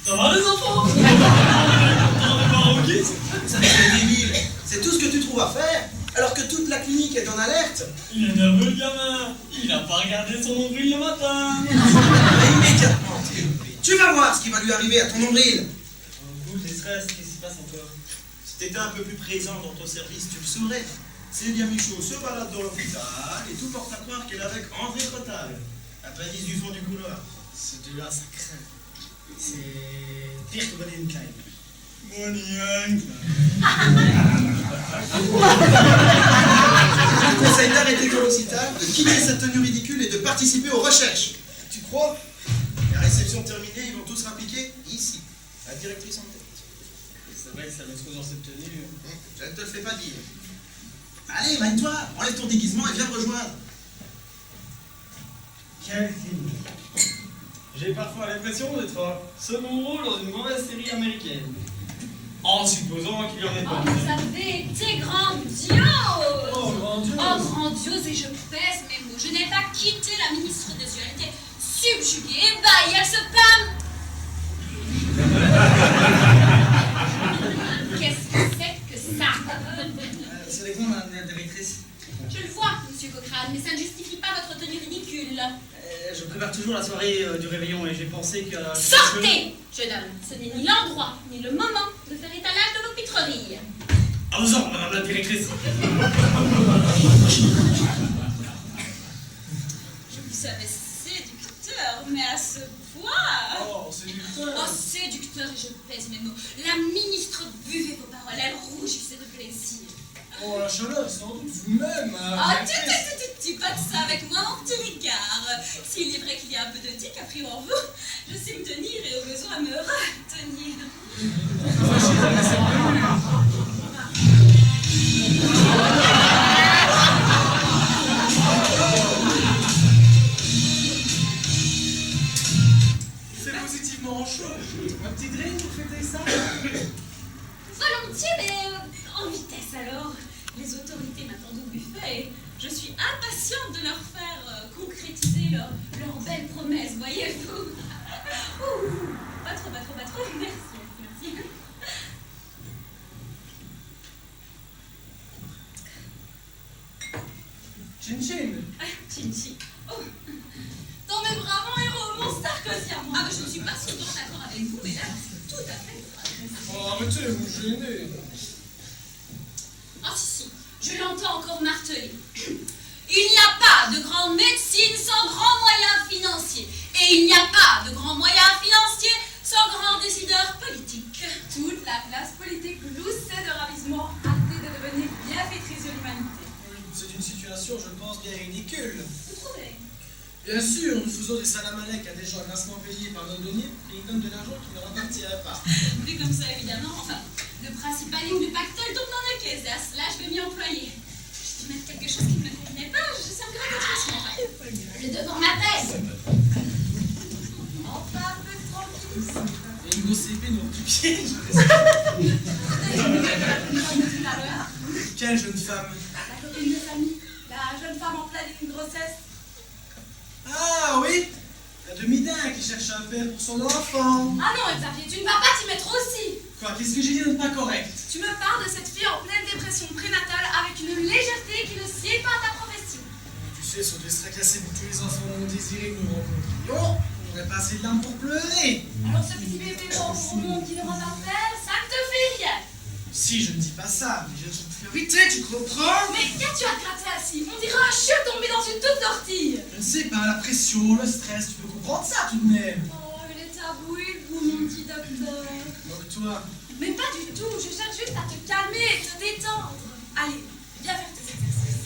Ça va les enfants? Ça c'est débile. C'est tout ce que tu trouves à faire, alors que toute la clinique est en alerte. Il est nerveux le gamin. Il n'a pas regardé son nombril le matin. Immédiatement, tu vas voir ce qui va lui arriver à ton nombril. Beaucoup de stress, qu'est-ce qui se passe encore? Si t'étais un peu plus présent dans ton service, tu le saurais. Célia Michaud se balade dans l'hôpital et tout porte à croire qu'elle est avec André Crottal, apprenti du fond du couloir. Ces deux-là, ça craint. C'est pire que Bonnie and Clyde. Bonnie and Je te conseille d'arrêter ton L'Occitane, de quitter cette tenue ridicule et de participer aux recherches. Tu crois? La réception terminée, ils vont tous rappliquer ici. La directrice en tête. C'est vrai que ça laisse trop dans cette tenue. Je ne te le fais pas dire. Allez, mène-toi, enlève ton déguisement et viens me rejoindre. Quel film. J'ai parfois l'impression d'être un second rôle dans une mauvaise série américaine. En supposant qu'il y en ait Oh, pas. vous avez été grandiose! Oh, grandiose! Oh, grandiose, et je pèse mes mots. Je n'ai pas quitté la ministre des Yeux. Elle était subjuguée, ébahie, elle se pâme. Qu'est-ce que c'est que ça? C'est l'exemple, madame la directrice. Je le vois, monsieur Cochrane, mais ça ne justifie pas votre tenue ridicule. Je prépare toujours la soirée du réveillon et j'ai pensé que... Sortez, jeune homme. Ce n'est ni l'endroit, ni le moment de faire étalage de vos pitreries. À vos ordres, madame la directrice. Je vous savais séducteur, mais à ce point. Oh, séducteur. Oh, séducteur, et je pèse mes mots. La ministre buvait vos paroles, elle rougissait de plaisir. Oh, la chaleur, sans doute vous-même. Ah, tu pas de ça avec moi, mon petit Ricard. S'il est vrai qu'il y a un peu de tic a pris en vous, je sais me tenir et au besoin me retenir. C'est positivement chaud. Un petit drink pour fêter ça? Volontiers, mais en vitesse alors. Les autorités m'attendent au buffet et je suis impatiente de leur faire concrétiser leurs belles promesses, voyez-vous. Ouh, pas trop, merci. Chin-chin. Chin-chin. Oh. Dans mes bras, mon héros, mon Sarkozy à moi. Ah, je ne suis pas souvent d'accord avec vous, mais là, c'est tout à fait. Oh, arrêtez, vous gênez. Ah si, je l'entends encore marteler. Il n'y a pas de grande médecine sans grands moyens financiers. Et il n'y a pas de grands moyens financiers sans grands décideurs politiques. Toute la classe politique loussait de ravissement, hâtée de devenir bienfaitrice de l'humanité. C'est une situation, je pense, bien ridicule. Vous trouvez? Bien sûr, nous faisons des salamalek à des gens grassement payés par nos deniers et ils donnent de l'argent qui ne leur appartient pas. Vu comme ça, évidemment, enfin, le principal ligne du pactole tombe dans la caisse, et à cela, je vais m'y employer. Je vais mettre quelque chose qui ne me convenait pas, je servirai d'autre façon. Le devant m'appelle. Enfin, un peu de tranquillisme. Et une grosse épée nous du pied, je Tout à l'heure, Quelle jeune femme? la copine de famille, la jeune femme en pleine grossesse. Ah oui, la demi-dingue qui cherche un père pour son enfant. Ah non, Xavier, tu ne vas pas t'y mettre aussi. Quoi, qu'est-ce que j'ai dit de pas correct? Tu me parles de cette fille en pleine dépression prénatale avec une légèreté qui ne sied pas à ta profession. Tu sais, si on devait se tracasser pour tous les enfants non désirés que nous rencontrions, on aurait pas assez de larmes pour pleurer. Alors ce petit bébé mort au monde qui n'aura pas père, ça ne te fait rien. Si, je ne dis pas ça, mais je suis une priorité, tu comprends? Mais qu'as-tu à gratter assis? On dirait un chien tombé dans une toute tortille. Je ne sais pas, la pression, le stress, tu peux comprendre ça tout de même. Oh, il est à bout, mon petit docteur. Moque-toi. Mais pas du tout, je cherche juste à te calmer et te détendre. Allez, viens faire tes exercices.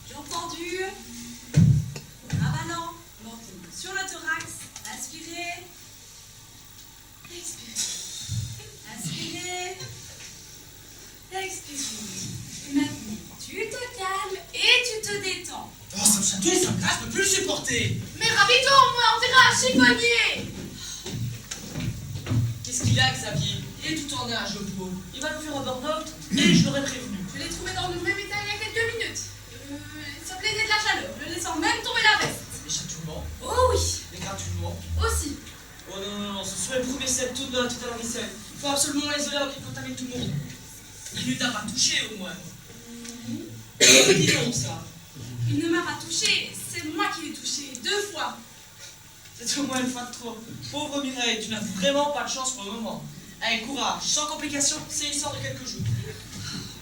J'ai entendu. Avalant, menton sur le thorax, aspirez. Expirez. Aspirez. Expirez. Et maintenant, tu te calmes et tu te détends. Oh, ça me chatouille, ça me casse, je peux plus le supporter. Mais rapide-toi au moins, on dirait un chiffonnier. Qu'est-ce qu'il a, Xavier? Il est tout en âge, le pauvre. Il va nous faire un burn-out et je l'aurais prévenu. Je l'ai trouvé dans le même état il y a quelques minutes. Ça plaignait de la chaleur, le laissant même tomber la veste. Les chatouillements, Oh oui, les gratuitements. aussi. Oh non, non, non, ce serait le premier symptôme de la tétanomycène. Il faut absolument l'isoler avant qu'il contamine tout le monde. Il ne t'a pas touché, au moins. Dis donc, ça. Il ne m'a pas touché, c'est moi qui l'ai touché, 2 fois. C'est au moins une fois de trop. Pauvre Mireille, tu n'as vraiment pas de chance pour le moment. Avec courage, sans complications, c'est une sorte de quelques jours.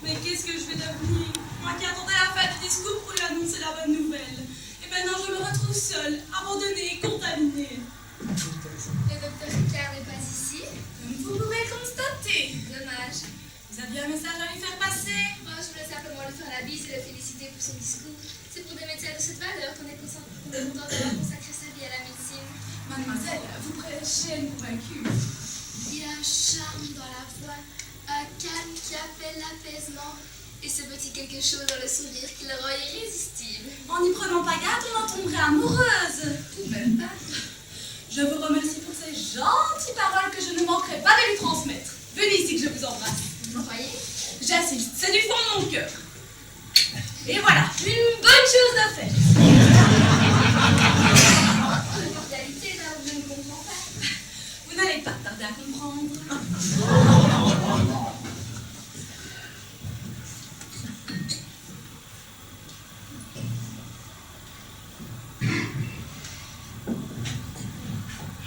Mais qu'est-ce que je vais devenir? Moi qui attendais la fin du discours pour lui annoncer la bonne nouvelle. Et maintenant je me retrouve seule, abandonnée, contaminée. Le docteur Ricard n'est pas ici. Comme vous pouvez le constater. Dommage. Vous aviez un message à lui faire passer? Moi, je voulais simplement lui faire la bise et le féliciter pour son discours. C'est pour des médecins de cette valeur qu'on est content d'avoir consacré sa vie à la médecine. Mademoiselle, vous prêchez une convaincue. Il y a un charme dans la voix, un calme qui appelle l'apaisement. Et ce petit quelque chose dans le sourire qui le rend irrésistible. En n'y prenant pas garde, on en tomberait amoureuse. Ou même pas. Je vous remercie pour ces gentilles paroles que je ne manquerai pas de lui transmettre. Venez ici que je vous embrasse. Vous croyez? J'insiste, c'est du fond de mon cœur. Et voilà, une bonne chose à faire. La cordialité, là où je ne comprends pas. Vous n'allez pas tarder à comprendre.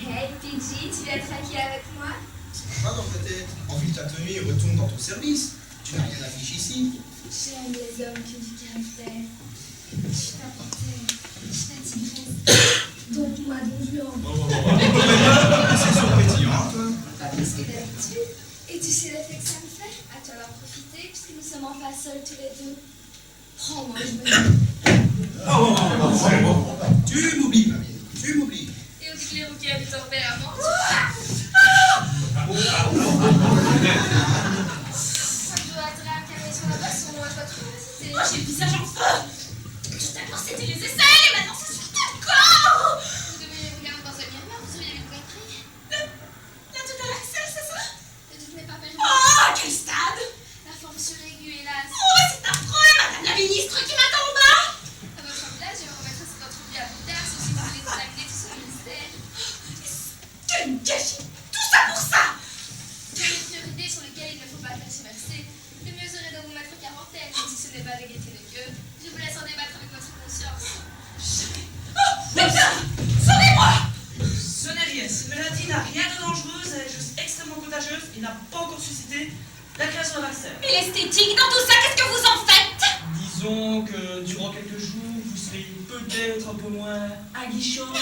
Hey, Pidgey, tu viens traquer avec moi? Pas dans ta tête. Enfile ta tenue et retourne dans ton service. Tu n'as rien à fiche ici. J'aime les hommes qui ont du caractère. Je suis pas portée, je suis pas tigresse. Donc moi, C'est surpétillant, toi. pas plus que d'habitude. Et tu sais l'effet que ça me fait? À toi d'en profiter, puisque nous sommes enfin seuls tous les deux. Prends-moi, je me dis. Tu m'oublies, ma vieille. Tu m'oublies. Et on dit que les rouquets ont du tempérament. Ça doit être à calmer sur la boisson, on va pas trop hésiter. Moi, j'ai le visage en feu. Tout d'abord, c'était les essais, et maintenant, c'est sur ton corps. Vous devriez regarder dans un miroir, vous auriez vite compris. Là, tout à l'accès, c'est ça? Le doute n'est pas permis. Oh, quel stade! La forme suraiguë, hélas. Oh, c'est affreux, madame la ministre qui m'attend en bas! À votre place, je remettrai cette entrevue à plus tard, sauf si vous voulez examiner tout ce ministère. Quel gâchis! Tout ça pour ça! Il y a des priorités sur lesquelles il ne faut pas tergiverser. Le mieux serait de vous mettre en quarantaine, même si ce n'est pas de gaieté de cœur. Je vous laisse en débattre avec votre conscience. Oh, mais bien! Sauvez-moi! Ce n'est rien. Cette maladie n'a rien de dangereuse, elle est juste extrêmement contagieuse et n'a pas encore suscité la création d'un vaccin. Et l'esthétique dans tout ça, qu'est-ce que vous en faites? Disons que durant quelques jours, vous serez peut-être un peu moins aguichante.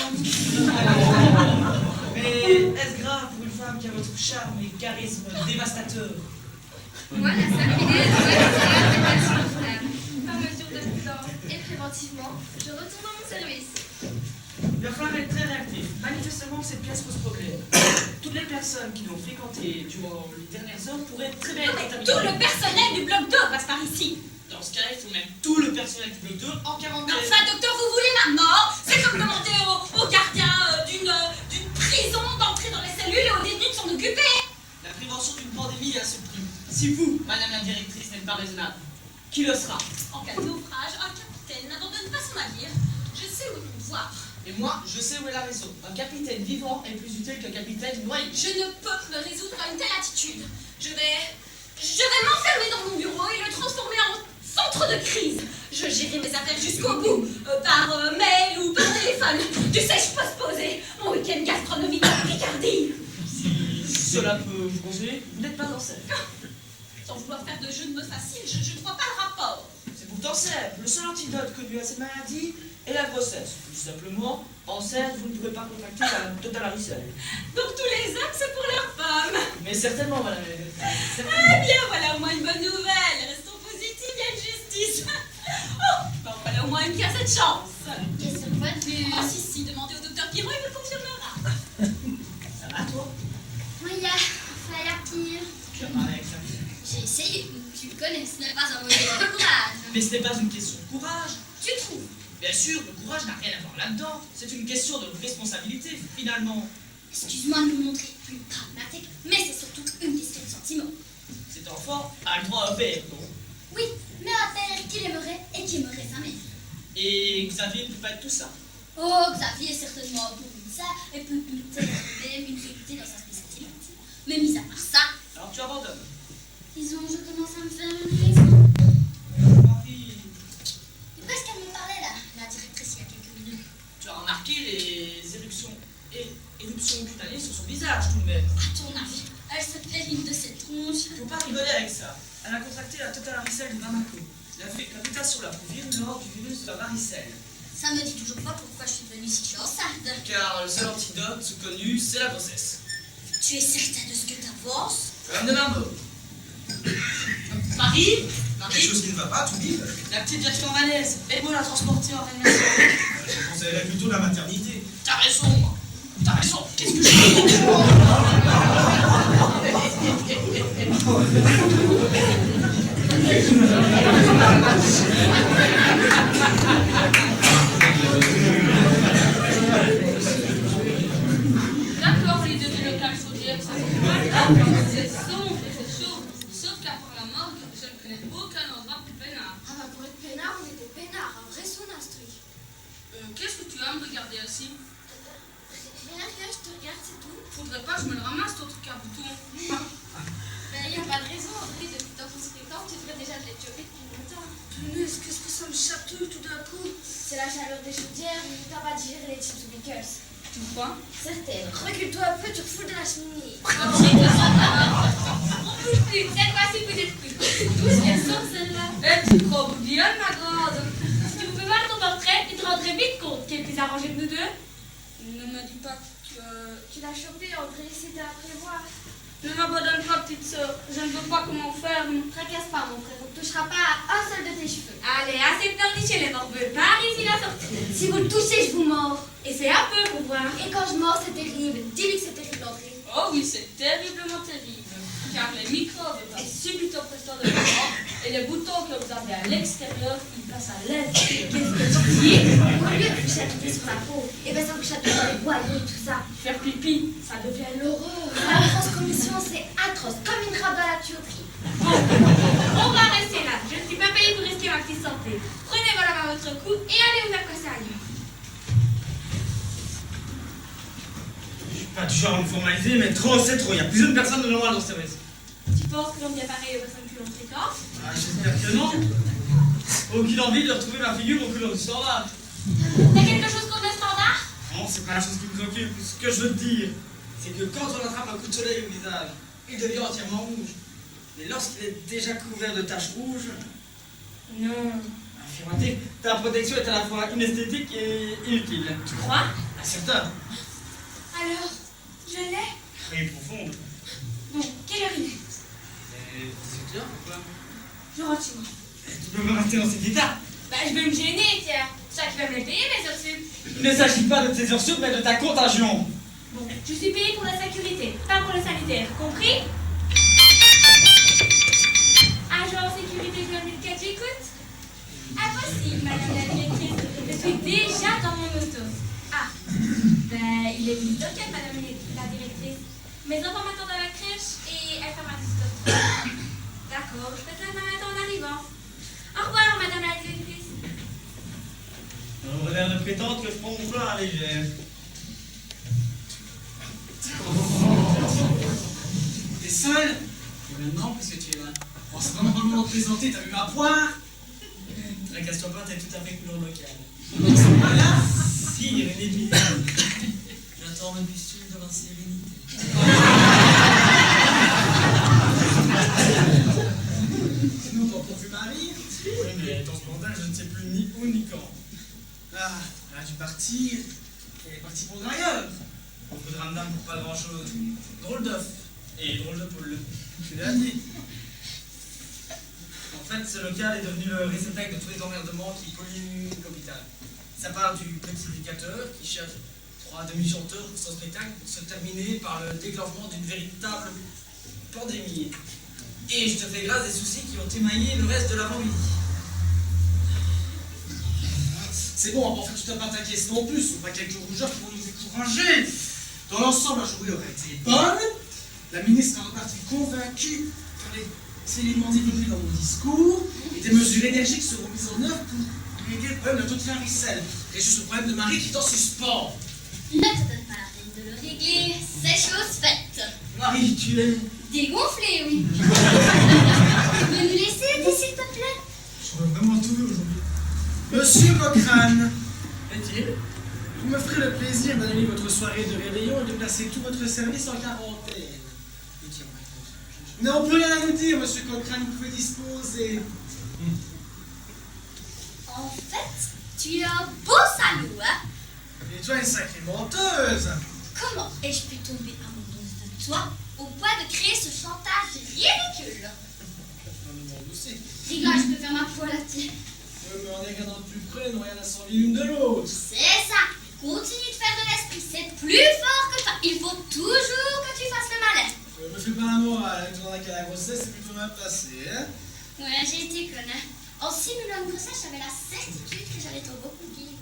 Mais est-ce grave pour une femme qui a votre charme et charisme dévastateur? Moi, la seule idée, c'est de faire des passions. Par mesure depuis lors. Et préventivement, je retourne dans mon service. Il va falloir être très réactif. Manifestement, cette pièce pose problème. Toutes les personnes qui l'ont fréquentée durant les dernières heures pourraient très bien être contaminées. Tout le personnel du bloc 2 passe par ici. Dans ce cas, il faut mettre tout le personnel du bloc 2 en quarantaine. Enfin, docteur, vous voulez ma mort? C'est comme demander aux gardiens d'une prison d'entrer dans les cellules et aux détenus de s'en occuper. La prévention d'une pandémie est à ce prix. Si vous, madame la directrice, n'êtes pas raisonnable, qui le sera? En cas de naufrage, un capitaine n'abandonne pas son navire. Je sais où nous voir. Et moi, je sais où est la raison. Un capitaine vivant est plus utile qu'un capitaine noyé. Je ne peux me résoudre à une telle attitude. Je vais m'enfermer dans mon bureau et le transformer en centre de crise. Je gérerai mes affaires jusqu'au bout, par mail ou par téléphone. Tu sais, je peux se poser mon week-end gastronomique en Picardie. Si cela peut vous consoler, vous n'êtes pas en scène. Sans vouloir faire de jeu de mots facile, je ne vois pas le rapport. C'est pourtant simple. Le seul antidote connu à cette maladie est la grossesse. Plus simplement, enceinte, vous ne pourrez pas contracter la totale varicelle. Donc tous les hommes, c'est pour leurs femmes. Mais certainement, madame. Eh bien, voilà au moins une bonne nouvelle. Restons positifs, il y a une justice. Oh, bon, voilà au moins une qui a cette chance. Question de point de vue. Ah si, demandez au docteur Pirot, il me confirmera. Ça va, toi? Oui, il y a pire. Tu as parlé avec ça. J'ai essayé. Tu le connais, ce n'est pas un modèle de courage. Mais ce n'est pas une question de courage. Tu trouves? Bien sûr, le courage n'a rien à voir là-dedans. C'est une question de responsabilité, finalement. Excuse-moi de me montrer plus pragmatique, mais c'est surtout une question de sentiment. Cet enfant a le droit à un père, non? Oui, mais un père qu'il aimerait et qui aimerait sa mère. Et Xavier ne peut pas être tout ça. Oh, Xavier est certainement pour ça et peut peut-être même une réalité dans sa spécialité. Mais mis à part ça, Alors tu abandonnes. disons, je commence à me faire une raison. Marie, Et parce qu'elle me parlait là, la directrice il y a quelques minutes. tu as remarqué les éruptions cutanées sur son visage tout de même. À ton avis, elle se périme de cette tronche. Il ne faut pas rigoler avec ça. Elle a contracté la totale varicelle du Bamako. La mutation la plus virulente du virus de la varicelle. Ça me dit toujours pas pourquoi je suis venue si je suis enceinte. Car le seul antidote connu, c'est la grossesse. Tu es certain de ce que t'avances? Comme de ma mort. Marie, Quelque chose qui ne va pas, tout vite. la petite vient en malaise. Aide-moi à la transporter en réanimation. Je conseillerais plutôt la maternité. T'as raison, moi. T'as raison. Qu'est-ce que je fais? D'accord, les données locales faut dire que ça fait mal. C'est sombre et c'est chaud. Sauf qu'à part la morgue, je ne connais aucun endroit plus peinard. Ah bah pour être peinard, on était peinard, un vrai saunasse truc. Qu'est-ce que tu vas me regarder aussi? Rien, je te regarde, c'est tout. Faudrait pas que je me le ramasse ton truc à bouton. Mais y a pas de raison, André, depuis le temps qu'on se fréquente, tu devrais déjà te l'Éthiopie depuis longtemps. Punaise, qu'est-ce que ça me chatouille tout d'un coup? C'est la chaleur des chaudières, mais t'as pas digéré les chips ou pickles. Tu crois? Certaine. Recule-toi un peu, tu te fous de la cheminée. On peut plus. Cette fois-ci, peut-être plus. D'où elle sort celle-là? Tu te crois bouillonne, ma grande? Si tu pouvais voir ton portrait, tu te rendrais vite compte qui est le plus arrangé de nous deux. Ne me dis pas que... Tu l'as chopé, André, c'était à prévoir. Ne m'abandonne pas, petite sœur. Je ne veux pas comment faire. Tracasse pas, mon frère, on ne touchera pas à un seul de tes cheveux. Allez, assez pleurnicher les morbeux. Par ici la sortie. Si vous le touchez, je vous mords. Et c'est un peu pour voir. Et quand je mords, c'est terrible. Dis-lui que c'est terrible, André. Oh oui, c'est terriblement terrible. Car les microbes passent subito presto de l'enfant et les boutons que vous avez à l'extérieur, ils passent à l'intérieur. Qu'est-ce que tu dis? Au lieu de vous chatouiller sur la peau, et ben ça vous chatouille dans les boyaux et tout ça. Faire pipi, ça devient l'horreur. La transcommission, c'est atroce, comme une grappe dans la tuyauterie. On va rester là. Je ne suis pas payée pour risquer ma petite santé. Prenez voilà par votre cou et allez vous accrocher ailleurs. Je suis pas du genre à me formaliser, mais trop c'est trop. Il y a plusieurs personnes de normal dans ce service. Tu penses que l'on vient pareil aux personnes que l'on fréquente? Ah, j'espère que non. Aucune envie de retrouver ma figure au couleurs du standard. T'as quelque chose contre le standard? Non, c'est pas la chose qui me préoccupe. Ce que je veux te dire, c'est que quand on attrape un coup de soleil au visage, il devient entièrement rouge. Mais lorsqu'il est déjà couvert de taches rouges, Non. affirmatif, ta protection est à la fois inesthétique et inutile. Tu crois? À certains. Alors, je l'ai? Oui, profonde. Bon, quelle heure il est? C'est 18h, pourquoi? Je rentre chez moi. Tu peux pas rester dans cet état. Bah, je vais me gêner, tiens. C'est toi qui vas me les payer, mes heures sup. Il ne s'agit pas de tes heures sup, mais de ta contagion. Bon, je suis payée pour la sécurité, pas pour le sanitaire, compris? Agent en sécurité de la Milka, tu écoutes? Impossible, madame la directrice. Je suis déjà dans mon auto. Ah, ben, il est venu toquer, madame la directrice. Mes enfants m'attendent à la crèche et elle ferme à 18h30. D'accord, je fais ça demain en arrivant. Au revoir, madame la directrice. On a l'air de prétendre que je prends mon plat à la légère. T'es seul? Et maintenant, puisque tu es là. Oh, c'est vraiment pas le moment de plaisanter, t'as vu ma poire? La question pas, t'es tout à fait couleur locale. Voilà. Si, René, j'attends le pistule de la sérénité. Sinon, t'en trouves plus Marie? Oui, mais dans ce bordel, je ne sais plus ni où ni quand. Ah, elle a dû partir. Elle est partie pour ailleurs. Beaucoup de ramdam pour pas grand chose. Drôle d'œuf et drôle de poule. Tu l'as dit. En fait, ce local est devenu le réceptacle de tous les emmerdements qui polluent l'hôpital. Ça part du petit éducateur qui cherche 3 demi-chanteurs pour son spectacle pour se terminer par le déclenchement d'une véritable pandémie. Et je te fais grâce des soucis qui ont émaillé le reste de l'avant-midi. C'est bon, on va pas faire tout un pataquès non plus. On va quelques rougeurs qui vont nous décourager. Dans l'ensemble, la journée aurait été bonne. La ministre est repartie convaincue par les éléments développés dans mon discours et des mesures énergiques seront mises en œuvre pour régler le problème de toute la ricelle. Et juste le problème de Marie qui est en suspens. Ne te donne pas la peine de le régler, c'est chose faite. Marie, tu es... Dégonflé, oui. Tu peux nous laisser aider, s'il te plaît? J'aurais vraiment tout vu aujourd'hui. Monsieur Cochrane, Est-il? vous me ferez le plaisir d'annuler votre soirée de réveillon et de placer tout votre service en quarantaine. Nous n'avons plus rien à vous dire, monsieur Cochrane, vous pouvez disposer. En fait, tu es un beau salaud, hein? Et toi, une sacrée menteuse. Comment ai-je pu tomber amoureuse de toi au point de créer ce chantage ridicule? On me demande aussi. Dis-moi, je peux faire ma peau à la tienne. Mais en regardant de plus près, nous rien à s'envier l'une de l'autre. C'est ça. Continue de faire de l'esprit, c'est plus fort que toi. Il faut toujours que tu fasses le malin. Me fais pas la morale, avec ton arnaque à la grossesse, c'est plutôt mal passé, hein? Ouais, j'ai été conne. Hein. En simulant une grossesse, j'avais la certitude que j'allais trop beaucoup vivre.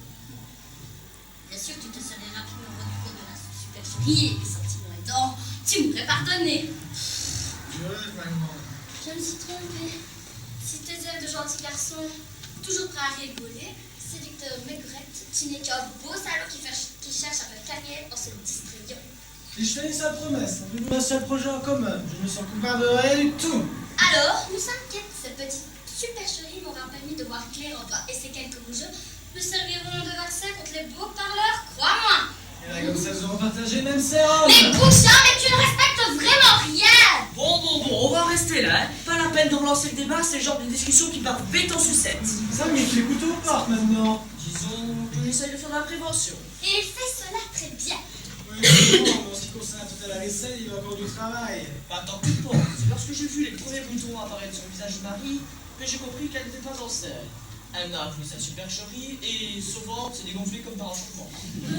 Bien sûr, tu te serais rapidement rendu compte de la supercherie et les sentiments aidants. Tu m'aurais pardonné. Ouais, vraiment. Je me suis trompée. Si tes ailes de gentil garçon, toujours prêt à rigoler, séducteur maigrette, tu n'es qu'un beau salaud qui cherche à faire carrière en se distrayant. Et je fais une seule promesse, on fait un seul projet en commun. Je ne me sens coupable de rien du tout. Alors, nous sommes quêtes. Cette petite supercherie m'aura permis de voir clair en toi et ces quelques rougeurs me serviront de vaccin contre les beaux parleurs, crois-moi. Et là, comme ça, nous aurons partagé le même sérum. Mais Bouchard, mais tu ne respectes vraiment rien. Bon, on va en rester là, hein. Pas la peine de relancer le débat, c'est le genre de discussion qui part vite en sucette. Ça, mais tu les couteaux aux portes maintenant. Disons qu'on essaye de faire de la prévention. Et il fait cela très bien. Oui, mais en ce qui concerne toute la vaisselle, il y a encore du travail. Pas tant que tu penses. C'est lorsque j'ai vu les premiers boutons apparaître sur le visage de Marie que j'ai compris qu'elle n'était pas en selle. Elle n'a avoué sa supercherie et ce ventre s'est dégonflé comme par enchantement.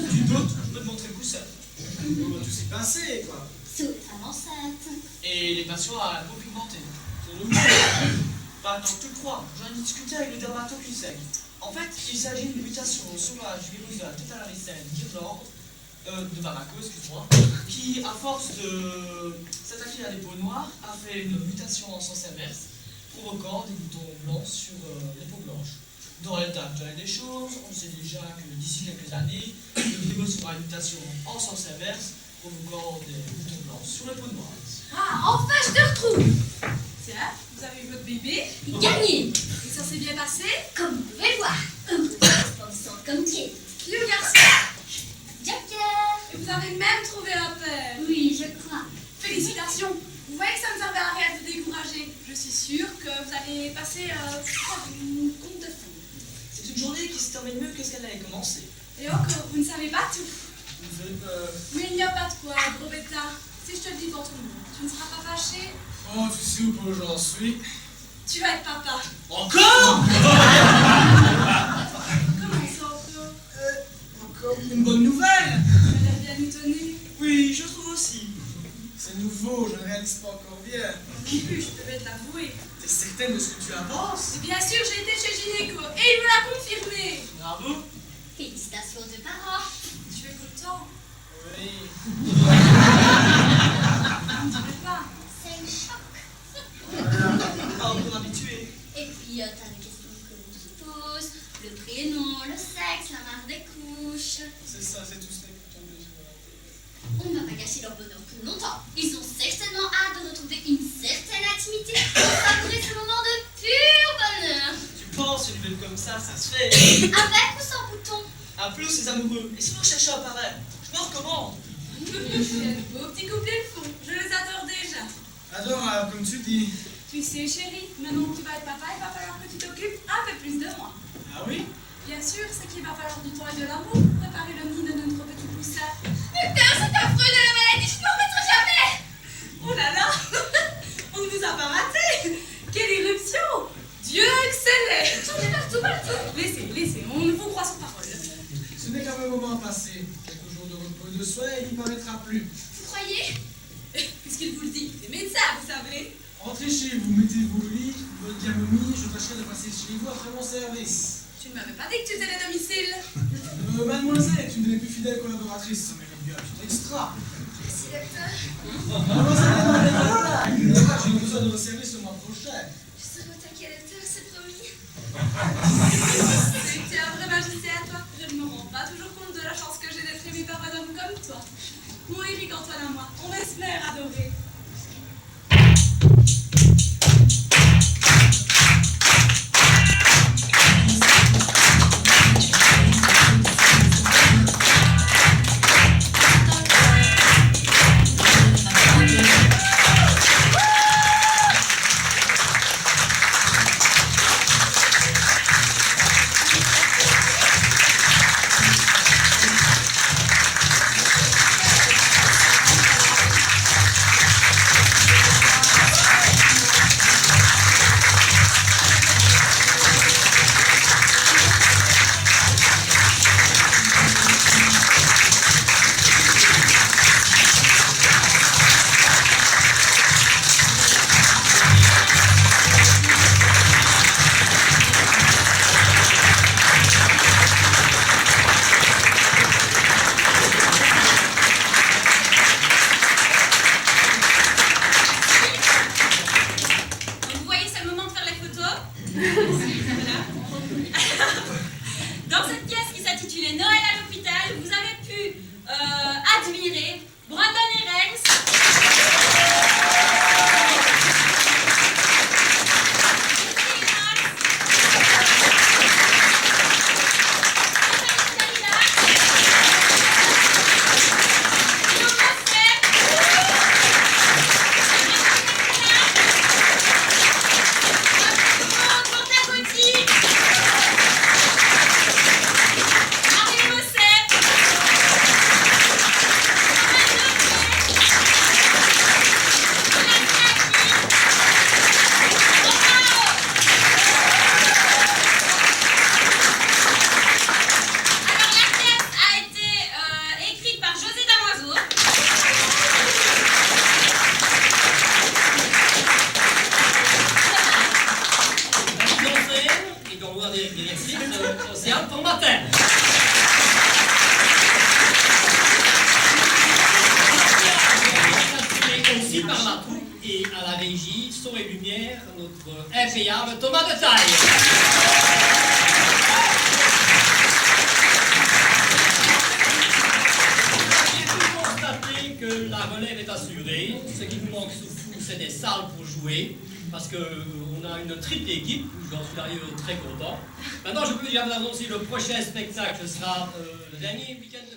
Tu doutes, je peux te montrer le coussin. Comment tout s'est passé, quoi. Sous les femmes enceintes. Et les patients à la peau pigmentée. C'est nouveau. Pas tant que tu le crois, j'en ai discuté avec le dermatocusec. En fait, il s'agit d'une mutation sauvage virusale tétalaricène d'Irlande, de Bamako, excuse-moi, qui, à force de s'attaquer à des peaux noires, a fait une mutation en sens inverse, provoquant des boutons blancs sur les peaux blanches. Dans l'état actuel des choses, on sait déjà que d'ici quelques années, le débat sera une mutation en sens inverse, provoquant des boutons blancs sur les peaux noires. Ah, enfin, je te retrouve. Tiens, vous avez eu votre bébé. Gagné. Et ça s'est bien passé. Comme vous pouvez voir. Resplendissante comme qui est. Le garçon. Joker. Et vous avez même trouvé un père. Oui, je crois. Félicitations. Vous voyez que ça ne servait à rien de vous décourager. Je suis sûre que vous allez passer une compte de fond. C'est une journée qui se termine mieux que ce qu'elle avait commencé. Et encore, vous ne savez pas tout. Vous me faites peur. Mais il n'y a pas de quoi, gros bêta. Si je te le dis pour tout le monde, tu ne seras pas fâché. Oh, tu sais où j'en suis? Tu vas être papa. Encore? étonnée. Oui, je trouve aussi. C'est nouveau, je ne réalise pas encore bien. Non plus, je devais te l'avouer. T'es certaine de ce que tu avances? Et bien sûr, j'ai été chez Gynéco et il me l'a confirmé. Bravo. Félicitations aux deux parents. Tu es content? Oui. On ne dirait pas. C'est un choc. Pas encore habitué. Et puis, t'as les questions que l'on se pose, le prénom, le sexe, la marque des couches. C'est ça, c'est tout ce qui tombe sur la tête. On ne va pas gâcher leur bonheur plus longtemps. Ils ont certainement hâte de retrouver une certaine intimité pour savourer ce moment de pur bonheur. Tu penses, une nouvelle comme ça se fait. Avec ou sans bouton? Appelez ces amoureux. Et si vous cherchez un pareil, je me recommande. Quel beau petit couple ils font. Je les adore déjà. Adorable, comme tu dis. Tu sais, chérie, maintenant que tu vas être papa, il va falloir que tu t'occupes un peu plus de moi. Ah oui? Bien sûr, c'est qu'il va falloir du temps et de l'amour pour préparer le nid de notre petit poussin. Putain, c'est affreux de la maladie, je ne m'en remettrai jamais. Oh là là, on ne vous a pas raté. Quelle éruption. Dieu excellait. Partout. Laissez, on vous croit sur parole. Ce n'est qu'un moment passé. Quelques jours de repos et de soins, il n'y paraîtra plus. Vous croyez? Puisqu'il vous le dit, c'est médecin, vous savez. Rentrez chez vous, mettez-vous au lit, votre camomille, je tâcherai de passer chez vous après mon service. Tu ne m'avais pas dit que tu étais à domicile. Mademoiselle est une de mes plus fidèles collaboratrices, ça mérite bien un petit extra. Merci, docteur. Mademoiselle, j'ai besoin de vos services le mois prochain. Je serai au taquet, docteur, c'est promis. Tu es un vrai magicien, toi. Je ne me rends pas toujours compte de la chance que j'ai d'être aimée par un homme comme toi. Mon Eric, Antoine et moi, on espère adorer. Dans cette pièce qui s'intitulait Noël à l'hôpital, vous avez pu admirer Brandon et Rex, Océane pour matin. Aussi par la troupe et à la régie, son et lumière, notre impayable Thomas de Taille. J'ai pu constater que la relève est assurée. Ce qui nous manque surtout, c'est des salles pour jouer. Parce qu'on a une triple équipe, j'en suis d'ailleurs très content. Maintenant, je peux déjà vous annoncer le prochain spectacle, ce sera le dernier week-end